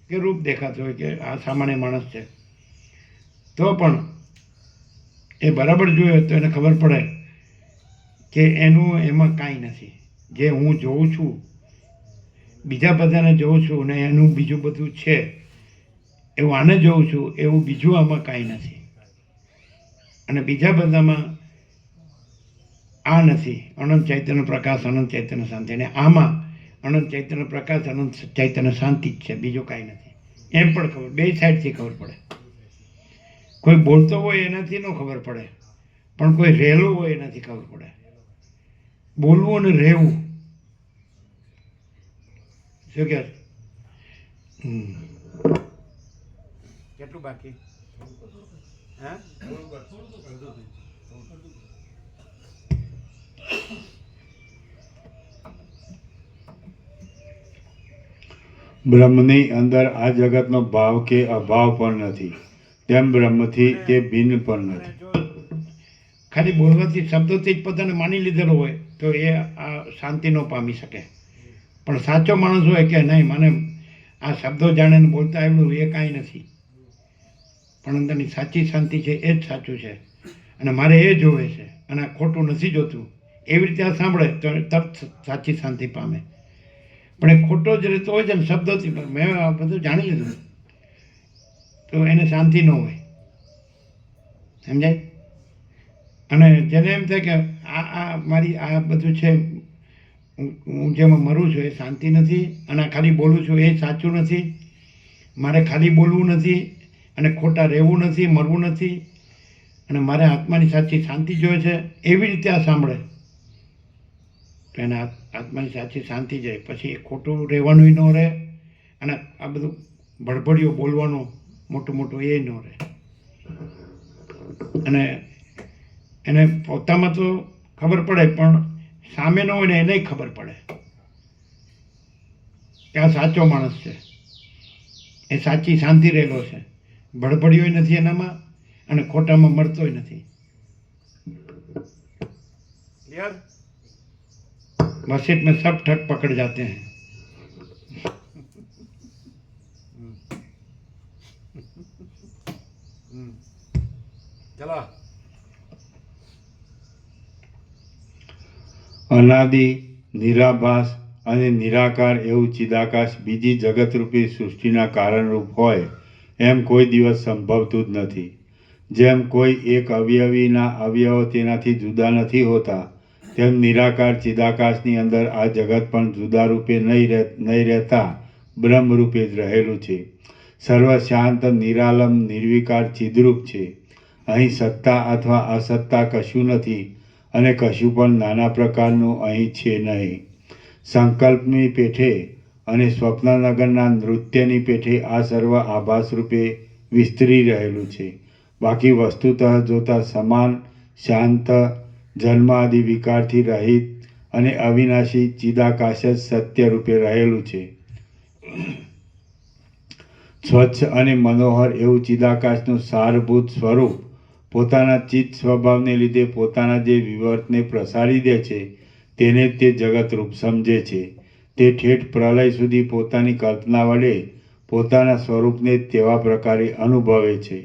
કે રૂપ દેખાતું હોય કે આ સામાન્ય માણસ છે, તો પણ એ બરાબર જોયો તો એને ખબર પડે કે એનું એમાં કાંઈ નથી. જે હું જોઉં છું, બીજા બધાને જોઉં છું ને એનું બીજું બધું છે, એવું આને જોઉં છું, એવું બીજું આમાં કાંઈ નથી. અને બીજા બધામાં આ નથી. અનંત ચૈતન્ય પ્રકાશ, અનંત ચૈતન્ય શાંતિ. અને આમાં અનંત ચૈતન્ય પ્રકાશ, અનંત ચૈતન્ય શાંતિ જ છે, બીજું કાંઈ નથી. એમ પણ ખબર, બે સાઈડથી ખબર પડે. કોઈ બોલતો હોય એનાથી ન ખબર પડે, પણ કોઈ રહેલું હોય એનાથી ખબર પડે. બોલવું અને રહેવું, શું કહે? કેટલું બાકી? હા, બ્રહ્મની અંદર આ જગતનો ભાવ કે અભાવ પણ નથી, તેમ બ્રહ્મથી તે ભિન્ન પણ નથી. જો ખાલી બોલવાથી, શબ્દોથી જ પોતાને માની લીધેલો હોય તો એ આ શાંતિ ન પામી શકે. પણ સાચો માણસ હોય કે નહીં, મને આ શબ્દો જાણીને બોલતા આવડ્યું, એ કાંઈ નથી, પણ અંદરની સાચી શાંતિ છે એ જ સાચું છે, અને મારે એ જોવે છે, અને આ ખોટું નથી જોતું, એવી રીતે આ સાંભળે તો તરત સાચી શાંતિ પામે. પણ એ ખોટો જ રહેતો હોય છે ને શબ્દોથી, મેં આ બધું જાણી લીધું, તો એને શાંતિ ન હોય. સમજાય? અને જેને એમ થાય કે આ મારી આ બધું છે, હું જેમાં મરું છું એ શાંતિ નથી, અને ખાલી બોલું છું એ સાચું નથી, મારે ખાલી બોલવું નથી, અને ખોટા રહેવું નથી, મરવું નથી, અને મારે આત્માની સાચી શાંતિ જોઈએ છે, એવી રીતે આ સાંભળે તો એને આત્માની સાચી શાંતિ જાય. પછી એ ખોટું રહેવાનું ન રહે, અને આ બધું ભડભડિયો બોલવાનું મોટું મોટું એ ન રહે. અને એને પોતામાં તો ખબર પડે, પણ સામે ન હોય ને એને ખબર પડે કે આ સાચો માણસ છે, એ સાચી શાંતિ રહેલો છે, ભડભડિયો નથી એનામાં, અને ખોટામાં મળતોય નથી. ક્લિયર? बस में सब ठग पकड़ जाते हैं. ચલો. અનાદિ, નિરાભાસ અને નિરાકાર એવું ચિદાકાશ બીજી જગતરૂપી સૃષ્ટિના કારણરૂપ હોય એમ કોઈ દિવસ સંભવતું જ નથી. જેમ કોઈ એક અવયવીના અવયવો તેનાથી જુદા નથી હોતા, તેમ નિરાકાર ચિદાકાશની અંદર આ જગત પણ જુદા રૂપે નહીં રહેતા બ્રહ્મ રૂપે જ રહેલું છે. સર્વ શાંત નિરાલમ નિર્વિકાર ચિદરૂપ છે. અહીં સત્તા અથવા અસત્તા કશું નથી અને કશું પણ નાના પ્રકારનું અહીં છે નહીં. સંકલ્પની પેઠે અને સ્વપ્નનગરના નૃત્યની પેઠે આ સર્વ આભાસ રૂપે વિસ્તરી રહેલું છે. બાકી વસ્તુતઃ જોતા સમાન શાંત જન્મ આદિ વિકારથી રહિત અને અવિનાશી ચિદાકાશ જ સત્ય રૂપે રહેલું છે. સ્વચ્છ અને મનોહર એવું ચિદાકાશનું સારભૂત સ્વરૂપ પોતાના ચિત્ત સ્વભાવને લીધે પોતાના જે વિવર્તને પ્રસારી દે છે તેને તે જગતરૂપ સમજે છે. તે ઠેઠ પ્રલય સુધી પોતાની કલ્પના વડે પોતાના સ્વરૂપને તેવા પ્રકારે અનુભવે છે.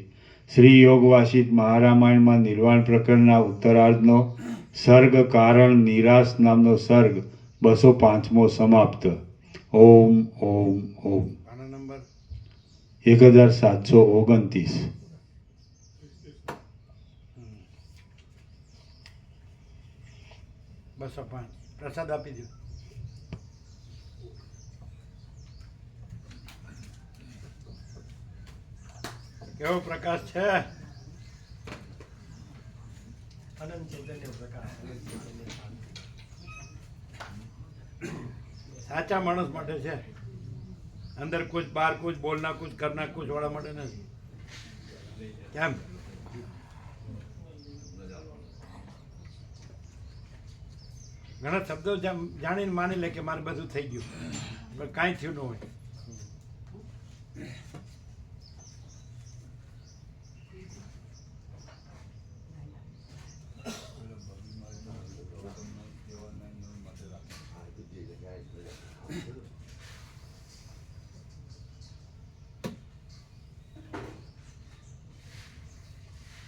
શ્રી યોગવાસિત મહારામાયણમાં નિર્વાણ પ્રકરણના ઉત્તરાર્ધનો સર્ગ કારણ નિરાશ નામનો સર્ગ 205મો સમાપ્ત. ઓમ ઓમ ઓમ. પાનો નંબર 1729. 205 પ્રસાદ આપી દો. કેવો પ્રકાશ છે? સાચા માણસ માટે છે. અંદર કુછ બહાર કુછ બોલના કુછ કરના કુછ વાળા માટે નથી. કેમ? ઘણા શબ્દો જાણીને માની લે કે મારે બધું થઈ ગયું, પણ કાંઈ થયું ન હોય.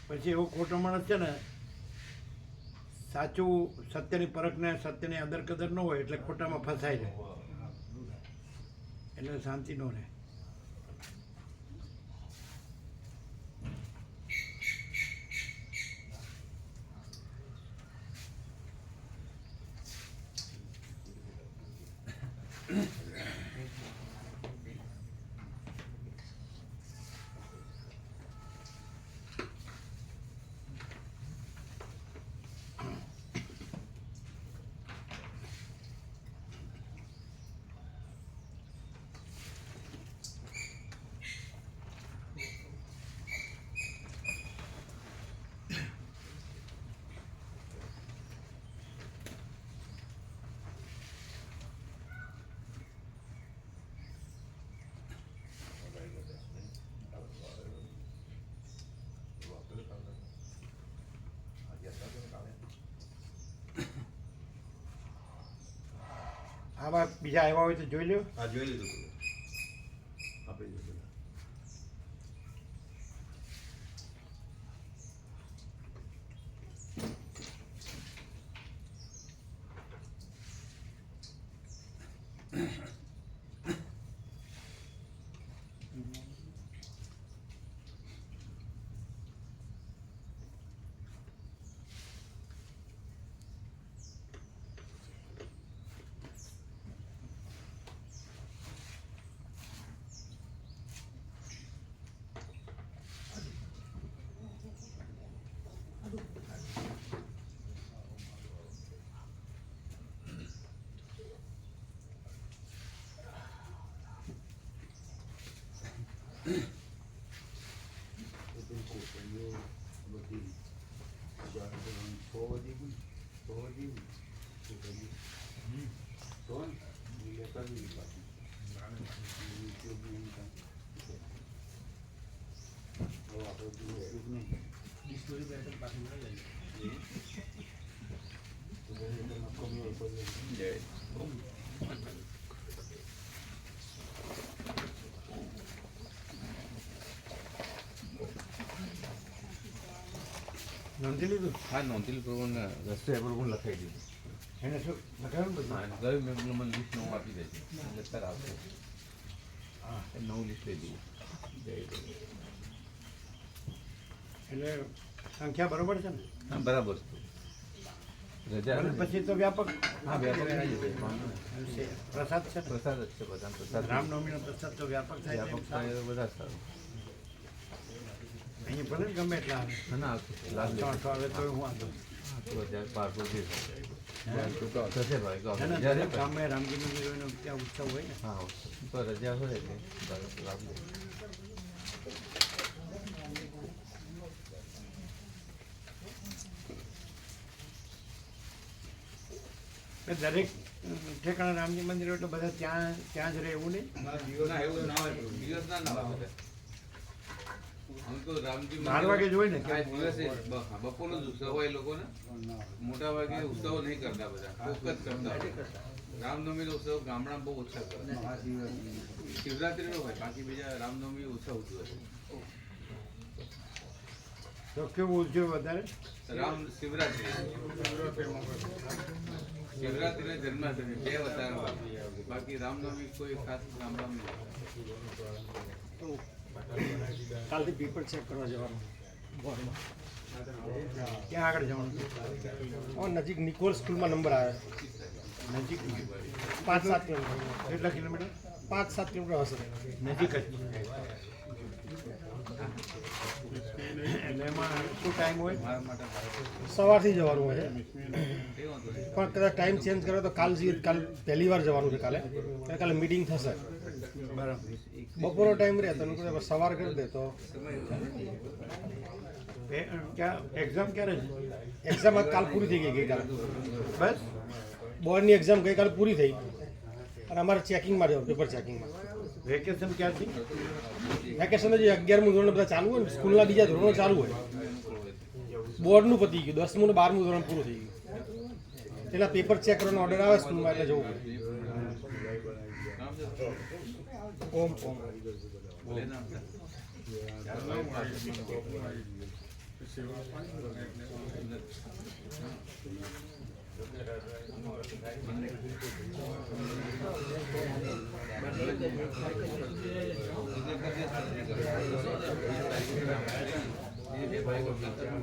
પછી એવો ખોટો માણસ છે ને, સાચું સત્યની પરખને સત્યની અદર કદર ન હોય એટલે ખોટામાં ફસાઈ જાય, એટલે શાંતિ ન રહે. આવા બીજા આવ્યા હોય તો જોઈ લો. આ જોઈ લીધું આપી દીધું. નોંધી લીધું? હા, નોંધેલું પ્રમાણે રસ્તે પ્રમાણે લખાઈ દીધું. એને શું લખાયું બધું? હા, ગયું મેં મને લિસ્ટ નવું આપી દેશે એટલે અત્યારે આવશે. હા, એ નવું લિસ્ટ લઈ દઉં. એટલે સંખ્યા બરોબર છે ને? હા, બરાબર છે. રજા અને પછી તો વ્યાપક હા વ્યાપક થઈ જશે વાંધો નહીં. છે. પ્રસાદ છે ને? પ્રસાદ જ છે બધા પ્રસાદ રામનવમીનો પ્રસાદ તો વ્યાપક થાય છે એમ વ્યાપક સારું. થાય બધા સારું અહીંયા ભલે ને ગમે એટલા આવે ના ના લાભ તો અઠો આવે તો હું વાંધો તો અત્યારે પારકો જે થશે ભાઈ કહો ના, ના, રજા દરેક રે ગામમાં રામજી મંદિરોનો ત્યાં ઉત્સવ હોય ને હા તો રજા હોય એટલે લાભ લે એ દરેક ઠેકાણા રામજી મંદિર એટલે બધા ત્યાં જ રહે એવું નહીં ના એવું ના હોય દિવસ ના હોય બધા. આમ તો રામજી 12 વાગે જ હોય ને આ દિવસે બપોરનો જ ઉત્સવ હોય લોકોને મોટા ભાગે ઉત્સવો નહીં કરતા બધા કોક જ કરતા હોય. રામનવમીનો ઉત્સવ ગામડામાં બહુ ઓછા કરે શિવરાત્રીનો હોય બાકી બીજા રામનવમી ઓછા ઉજવે તો કેવું ઉજવે વધારે રામ શિવરાત્રી શિવરાત્રી અને જન્માષ્ટમી બે વધારે હોય. બાકી રામનવમી કોઈ ખાસ ગામડામાં નહીં. કાલથી પેપર ચેક કરવા જવાનું બોર્ડમાં ક્યાં આગળ જવાનું નજીક નિકોલ સ્કૂલમાં નંબર આવ્યો નજીક 5-7 કિલોમીટર કેટલા કિલોમીટર 5-7 કિલોમીટર હશે નજીક જ એટલે એમાં શું ટાઈમ હોય સવારથી જવાનું હોય છે એ વાંધો નહીં. પણ કદાચ ટાઈમ ચેન્જ કરે તો કાલ પહેલી વાર જવાનું છે કાલે એટલે કાલે મીટિંગ થશે બરાબર બપોરનો ટાઈમ રહે તો નકર સવાર કરી દે તો એક્ઝામ ક્યારે છે એક્ઝામ કાલ પૂરી થઈ ગઈ ગઈકાલે બસ બોર્ડની એક્ઝામ ગઈકાલે પૂરી થઈ અને અમારે ચેકિંગમાં જવાનું પેપર ચેકિંગમાં વેકેશન ક્યારથી વેકેશન જે 11મું ધોરણ બધા ચાલુ હોય ને સ્કૂલના બીજા ધોરણો ચાલુ હોય બોર્ડનું પતી ગયું 10મું ને 12મું ધોરણ પૂરું થઈ ગયું એટલે પેપર ચેક કરવાનો ઓર્ડર આવે સ્કૂલમાં એટલે જવું પડે ઓમ ઓમ ભલે નામ છે.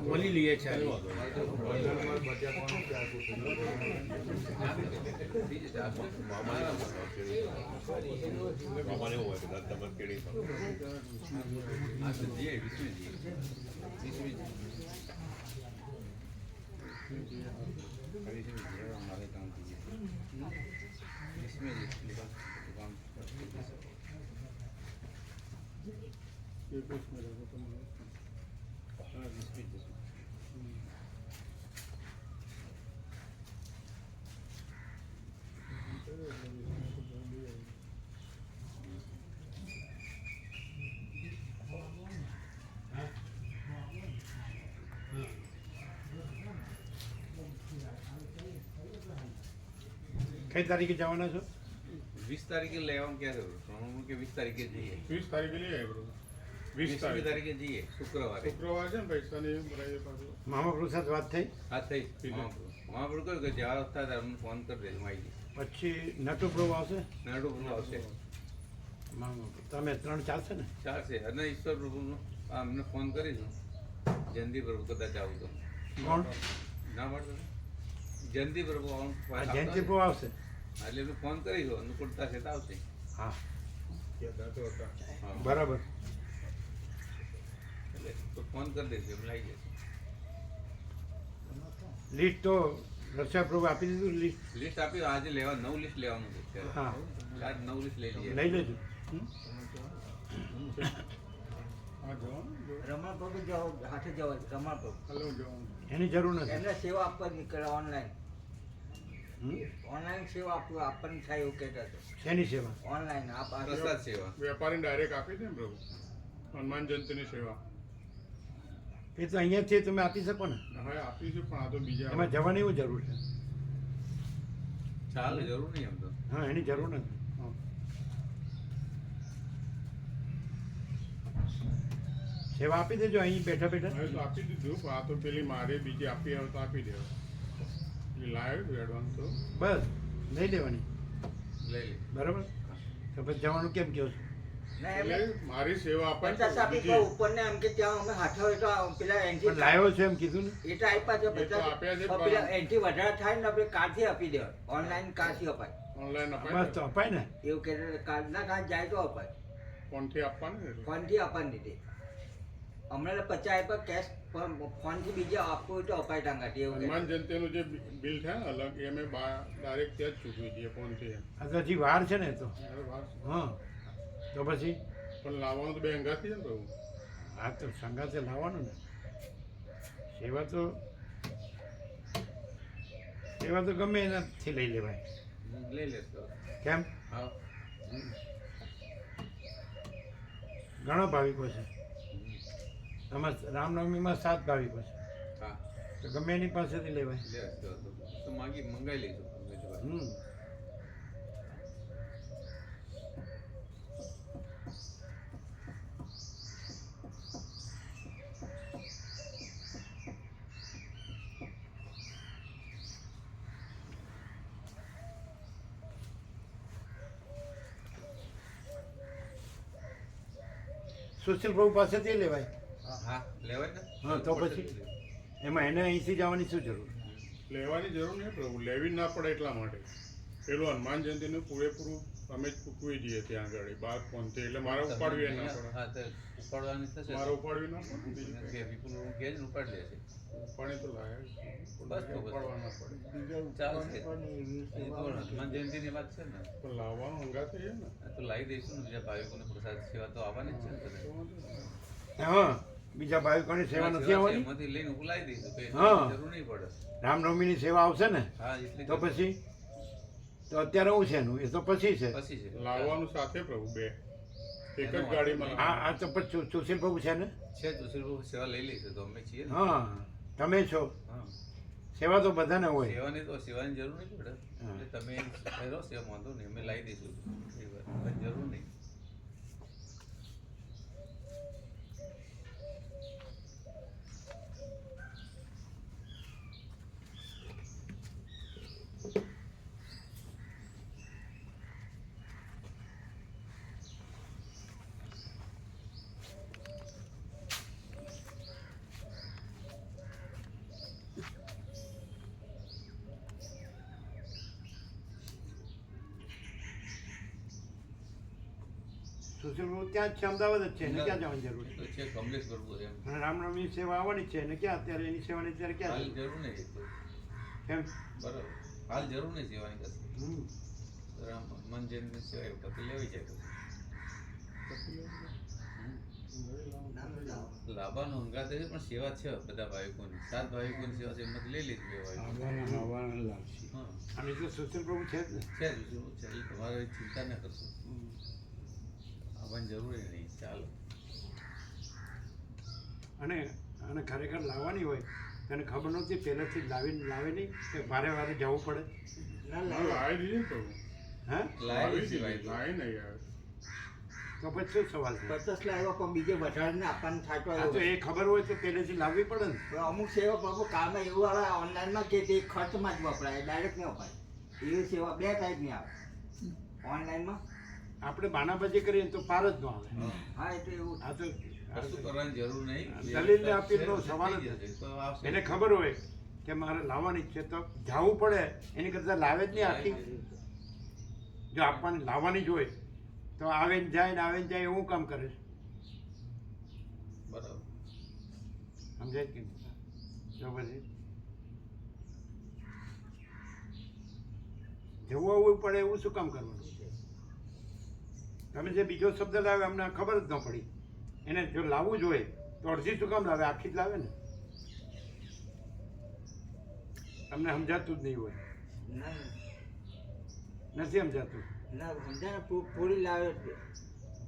બોલી લઈએ છે આ તો જઈએ, વિસમી જઈએ. વિસમી જઈએ. અમારે કામ થઈ ગયું. વિસમી જઈએ. કામ. હા, વિસમી જઈશું. કઈ તારીખે જવાના છો 20 તારીખે લેવાનું ક્યારે પ્રણવ કે 20 તારીખે જઈએ 20 તારીખે લઈ આવ્યો 20 તારીખે જઈએ શુક્રવારે શુક્રવાર છે ને પૈસાની ભરાઈએ પાછું મામા પ્રસાદ વાત થઈ હા થઈ મહાપ્રભુ કહ્યું કે જ્યારે થાય ત્યારે અમને ફોન કરી દેજો માહિતી પછી નટુ પ્રભુ આવશે નાડુ પ્રભુ આવશે મામા તમે 3 ચાલશે ને ચાલશે અને ઈશ્વર પ્રભુનો અમને ફોન કરીશું જયંતિ પ્રભુ કદાચ આવું તો કોણ ના મળતો ને? જયંતિ પ્રભુ આવવાનું આ જયંતિ પ્રભુ આવશે એટલે એમને ફોન કરીશું અનુકૂળતા છે તો આવશે હા હા. બરાબર એટલે તો ફોન કરી દઈશું એમ લાવી જશે લિસ્ટ તો રક્ષા પ્રભુ આપી દીધું લિસ્ટ લિસ્ટ આપી આજે લેવા 9 લિસ્ટ લેવાનું છે હા આજ 9 લિસ્ટ લઈ લઈએ લઈ લેજો રમણપ્રભુ જાઓ હાથે જાઓ રમણપ્રભુ હલો જવાનું એની જરૂર નથી એમને સેવા આપવા નીકળે ઓનલાઈન હમ? ઓનલાઈન સેવા આપવાની થાય એવું કહેતા હતા શેની સેવા ઓનલાઈન આપ પ્રસાદ સેવા વેપારીને ડાયરેક્ટ આપી દે ને પ્રભુ હનુમાન જયંતિની સેવા એ તો અહીંયા છે તમે આપી શકો ને હવે આપીશું પણ આ તો બીજા એમાં જવાની એવું જરૂર છે ચાલે જરૂર નહીં એમ તો હા એની જરૂર નથી સેવા આપી દેજો અહીં બેઠા બેઠા હવે તો આપી દીધું પણ આ તો પેલી મારે બીજી આપી આવે તો આપી દેવા એટલે લાવ્યો એડવાન્સ તો બસ લઈ લેવાની લઈ લે બરાબર તો પછી જવાનું કેમ કહો છો ના એમ એટલે મારી સેવા અપાય પચાસ આપી બીજી. તો ઉપરને એમ કે ત્યાં અમે હાથો હોય તો પેલા એન્ટ્રી પણ લાવ્યો છે એમ કીધું ને એ તો આપ્યા છે એ તો આપ્યા છે, પણ પેલા એન્ટ્રી વધારે થાય ને આપણે કાર્ડથી આપી દેવાય ઓનલાઈન કાર્ડથી અપાય ઓનલાઈન બસ અપાય તો અપાય ને એવું કે કાર્ડના કાર્ડ જાય તો અપાય ફોનથી આપવાનું ને એટલે. ફોનથી આપવાની રીતે હમણાં 50 આપ્યા કેશ ફોનથી બીજા આપવું હોય તો અપાય ટાંગાથી એવું કે હનુમાન જયંતિનું જે બિલ થાય ને અલગ એ અમે ડાયરેક્ટ ત્યાં જ ચૂકવી દઈએ ફોનથી એમ. આ તો હજી વાર છે ને તો અરે વાત છે. હા તો પછી પણ લાવવાનું તો બે અંગાથી છે ને પ્રભુ. આ તો સંગાતે લાવવાનું ને સેવા તો ગમે એનાથી લઈ લેવાય લઈ લેશો કેમ હા ઘણા ભાવિકો છે આમાં રામનવમીમાં 7 ભાવિકો છે હા તો ગમે એની પાસેથી લેવાય લેશો તો મંગાઈ લઈશું હમ સુશીલ પ્રભુ પાસેથી લેવાય હા લેવાય ને હા, તો પછી? એમાં એને અહીંથી જવાની શું જરૂર લેવાની જરૂર નહીં પ્રભુ, લેવી ના પડે એટલા માટે. પેલું હનુમાન જયંતિનું પૂરેપૂરું અમે જ ચૂકવી દઈએ ત્યાં આગળ બાર ફોનથી, એટલે મારે ઉપાડવી ના પડે. હા તો ઉપાડવાની થશે મારે ઉપાડવી ના પડે બીજું કે કંઈ. વિપુલ કે જ ઉપાડી લેશે ઉપાડી તો લાવે બસ તો ઉપાડવા ના પડે. ચાલશે એ તો હનુમાન જયંતિની વાત છે ને પણ લાવવાનું હંગાતે છે ને. આ તો લાવી દઈશું ને બીજા ભાવિકોને પ્રસાદ સેવા તો આવવાની જ છે ને બધા. તો વાંધો નહીં. હા બીજા ભાવિકોની સેવા નથી આવવાની એમાંથી લઈને ઉલાવી દઈશું તો હા. એની જરૂર નહીં પડે રામનવમીની સેવા આવશે ને હા એટલે તો પછી તો અત્યારે હું છે એનું એ તો પછી છે પછી છે લાવવાનું સાથે પ્રભુ બે એક જ ગાડીમાં આ તો પછી સુશીલ પ્રભુ છે ને છે જોશીભાઈ સેવા લઈ લઈશું તો અમે છીએ ને હા તમે છો હા સેવા તો બધાને હોય સેવાની જરૂર નહીં પડે હા. એટલે તમે કરો સેવા વાંધો નહીં અમે લાવી દઈશું એ વાત જરૂર નહીં સુશીલ પ્રભુ ત્યાં જ છે અમદાવાદ જ છે એને ક્યાં જવાની જરૂર તો છે કમલેશ કરવું એમ અને રામનવમી સેવા આવવાની છે એને ક્યાં અત્યારે એની સેવાની અત્યારે ક્યાં હાલ છે? જરૂર નહીં એ તો કેમ બરાબર હાલ જરૂર નહીં સેવાની કશું હમ. રામ મન જયંતિ સેવા એ પછી લેવી જાય પછી લાભાનો હંગાત છે પણ સેવા છે બધા ભાવિકોની 7 ભાવિકોની સેવા છે એમાંથી લઈ લીધી બે ભાવિકો હા અને જો સુશીલ પ્રભુ છે જ ને છે જ જરૂર છે એટલે તમારે ચિંતા ન કરશો આવવાની જરૂર નહીં ચાલો અને અને ખરેખર લાવવાની હોય તને ખબર નહોતી પહેલેથી જ લાવે નહીં કે વારે વારે જવું પડે ના હા, લાવે. લાવી દીધી ને પ્રભુ. હા લાવી દીધી, દીધી લાવી નહીં આવે. તો પછી શું સવાલ છે 50 લાવ્યા પણ બીજે વધારે આપવાનું થતું આ તો એ ખબર હોય તો પહેલેથી લાવવી પડે ને પણ અમુક સેવા બાબુ કામમાં એવું આવે ઓનલાઈનમાં કે તે ખર્ચમાં જ વપરાય ડાયરેક્ટ નહીં વપરાય એવી સેવા બે ટાઈપની આવે ઓનલાઈનમાં આપણે બાનાબાજી કરીએ ને તો પાર જ ન આવે હા એ તો એવું આ તો કશું કરવાની જરૂર નહીં દલીલને આપીનો સવાલ જ થઈ જશે. તો આવશે. એને ખબર હોય કે મારે લાવવાની જ છે તો જવું પડે એની કરતાં લાવે જ નહીં આખી જો આપવાની લાવવાની જ હોય તો આવે ને જાય એવું કામ કરે છે બરાબર સમજાય કે નહીં? જો પછી જવું આવવું પડે એવું શું કામ કરવાનું તમે જે બીજો શબ્દ લાવે અમને ખબર જ ન પડી એને જો લાવવું જોઈએ તો અડધી શું કામ લાવે આખી જ લાવે ને તમને સમજાતું જ નહીં હોય ના નથી સમજાતું ના સમજાય ને પૂરી લાવે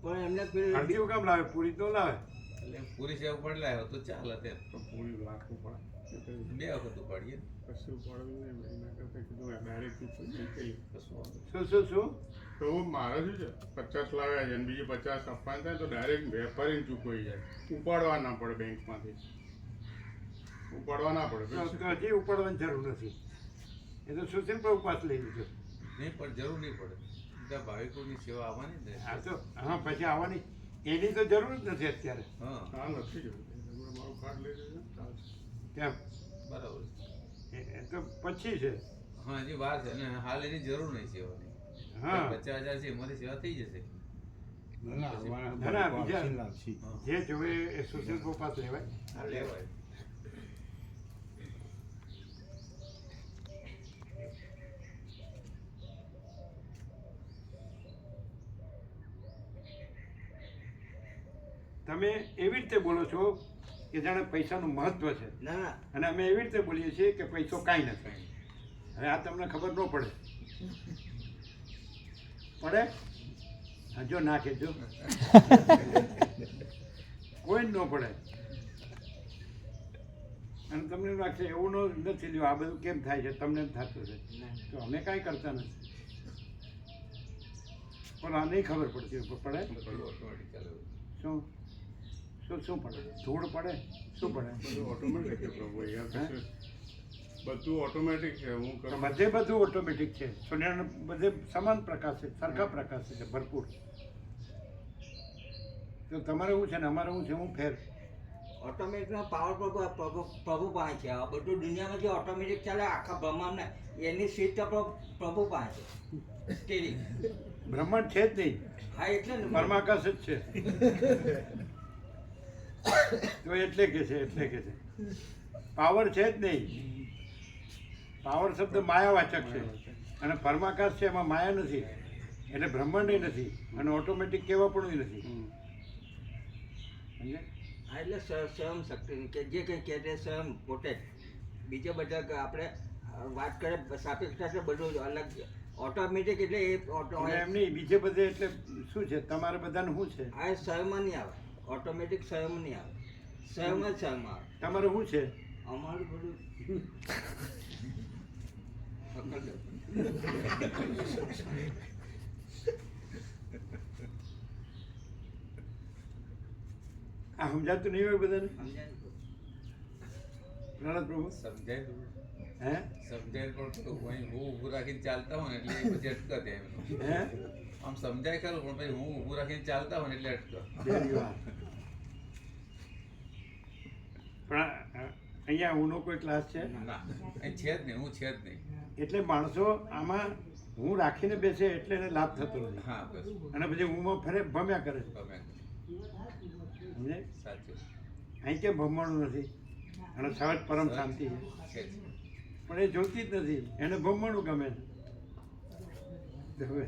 પણ એમને પેલું અડધી કામ લાવે પૂરી તો લાવે એટલે પૂરી સેવા ઉપાડી લાવ્યો તો ચાલે તે પણ પૂરી લાખું પડે. 2 વખત ઉપાડીએ કશું ઉપાડવું નહીં. એના કરતાં કીધું ડાયરેક્ટ ચૂકવી કશું વાંધો નહીં. શું તો મારે શું છે 50 લાવ્યા છે અને બીજી 50 આપવાના થાય તો ડાયરેક્ટ વેપારીને ચૂકવાઈ જાય. ઉપાડવા ના પડે બેંકમાંથી. ઉપાડવા ના પડે. તો હજી ઉપાડવાની જરૂર નથી એ તો સુશીલ પર ઉપાસ લઈ લીધો નહીં પણ જરૂર નહીં પડે બધા ભાવિકોની સેવા આવવાની જ હા ને. તો હા પછી આવવાની એની તો જરૂર જ નથી અત્યારે. હા હા નથી જોયું તમે મારું કાર્ડ લઈ લેજો ચાલશે. કેમ બરાબર. એ તો પછી છે. હા હજી વાર છે ને હાલ એની જરૂર નહીં સેવાની. હા 50,000 છે એમાંથી સેવા થઈ જશે. ના ના બીજા જે જોવે એ સોશિયલ પ્રોપાસ લેવાય. હા લેવાય. તમે એવી રીતે બોલો છો કે જાણે પૈસાનું મહત્વ છે ના ના અને અમે એવી રીતે બોલીએ છીએ કે પૈસો કાંઈ નથી. હવે આ તમને ખબર ન પડે. પડે હા જો ના કહેજો કોઈ જ ન પડે. અને તમને એવું લાગશે એવું નથી લ્યો આ બધું કેમ થાય છે તમને એમ થતું છે તો અમે કાંઈ કરતા નથી. પણ આ નહીં ખબર પડતી પડે બધું ઓટોમેટિક ચાલે. શું શું શું પડે ધૂળ પડે શું પડે બધું ઓટોમેટિક છે પ્રભુ યાર કશું બધું ઓટોમેટિક છે હું તો કરું બધે બધું ઓટોમેટિક છે. સૂર્યનો બધે સમાન પ્રકાશ છે સરખા પ્રકાશ છે ભરપૂર. તો તમારે શું છે ને અમારે શું છે હું ફેર ઓટોમેટિકનો પાવર પ્રભુ પાસે છે આ બધું દુનિયામાં જે ઓટોમેટિક ચાલે આખા બ્રહ્માંડને એની સ્વિચ તો પ્રભુ પાસે છે સ્ટીરિંગ. બ્રહ્માંડ છે જ નહીં હા એટલે ને પરમાકાશ જ છે. તો એટલે કે છે પાવર છે જ નહીં. પાવર શબ્દ માયાવાચક છે અને પરમાકાશ છે એમાં માયા નથી એટલે બ્રહ્માંડ નથી અને ઓટોમેટિક કેવા પણ નથી. સમજ્યા? હા એટલે સ્વયં શક્તિ કે જે કંઈ કહે તે સ્વયં પોતે જ. બીજા બધા આપણે વાત કરે સાપેક્ષતા એટલે બધું અલગ ઓટોમેટિક એટલે એ અને એમ નહીં બીજે બધે એટલે શું છે તમારે બધાને શું છે આ સ્વયંમાં નહીં આવે ઓટોમેટિક સ્વયં નહીં આવે સ્વયં જ સ્વયં આવે. તમારે શું છે અમારું બધું આ સમજાતું નહીં હોય બધાને સમજાય ને? પ્રહલાદ પ્રભુ સમજાય તો. હે સમજાય પણ તો અહીં હું ઊભું રાખીને ચાલતા હોય ને એટલે એ પછી અટકત એમનું. હે આમ સમજાય ખરું પણ પછી હું ઊભું રાખીને ચાલતા હોય ને એટલે અટકત. બેરી વાત. પણ અહીંયા ઊનો કોઈ ક્લાસ છે ના અહીં છે જ નહીં, હું છે જ નહીં. એટલે માણસો આમાં હું રાખીને બેસે એટલે એને લાભ થતો નથી હા બસ અને પછી ઊંમાં ફરે ભમ્યા કરે છે. તમે સમજાય? સાચું અહીં કેમ ભમવાનું નથી અને સહજ પરમ શાંતિ છે છે જ. પણ એ જોતી જ નથી એને ભમવાનું ગમે છે. હવે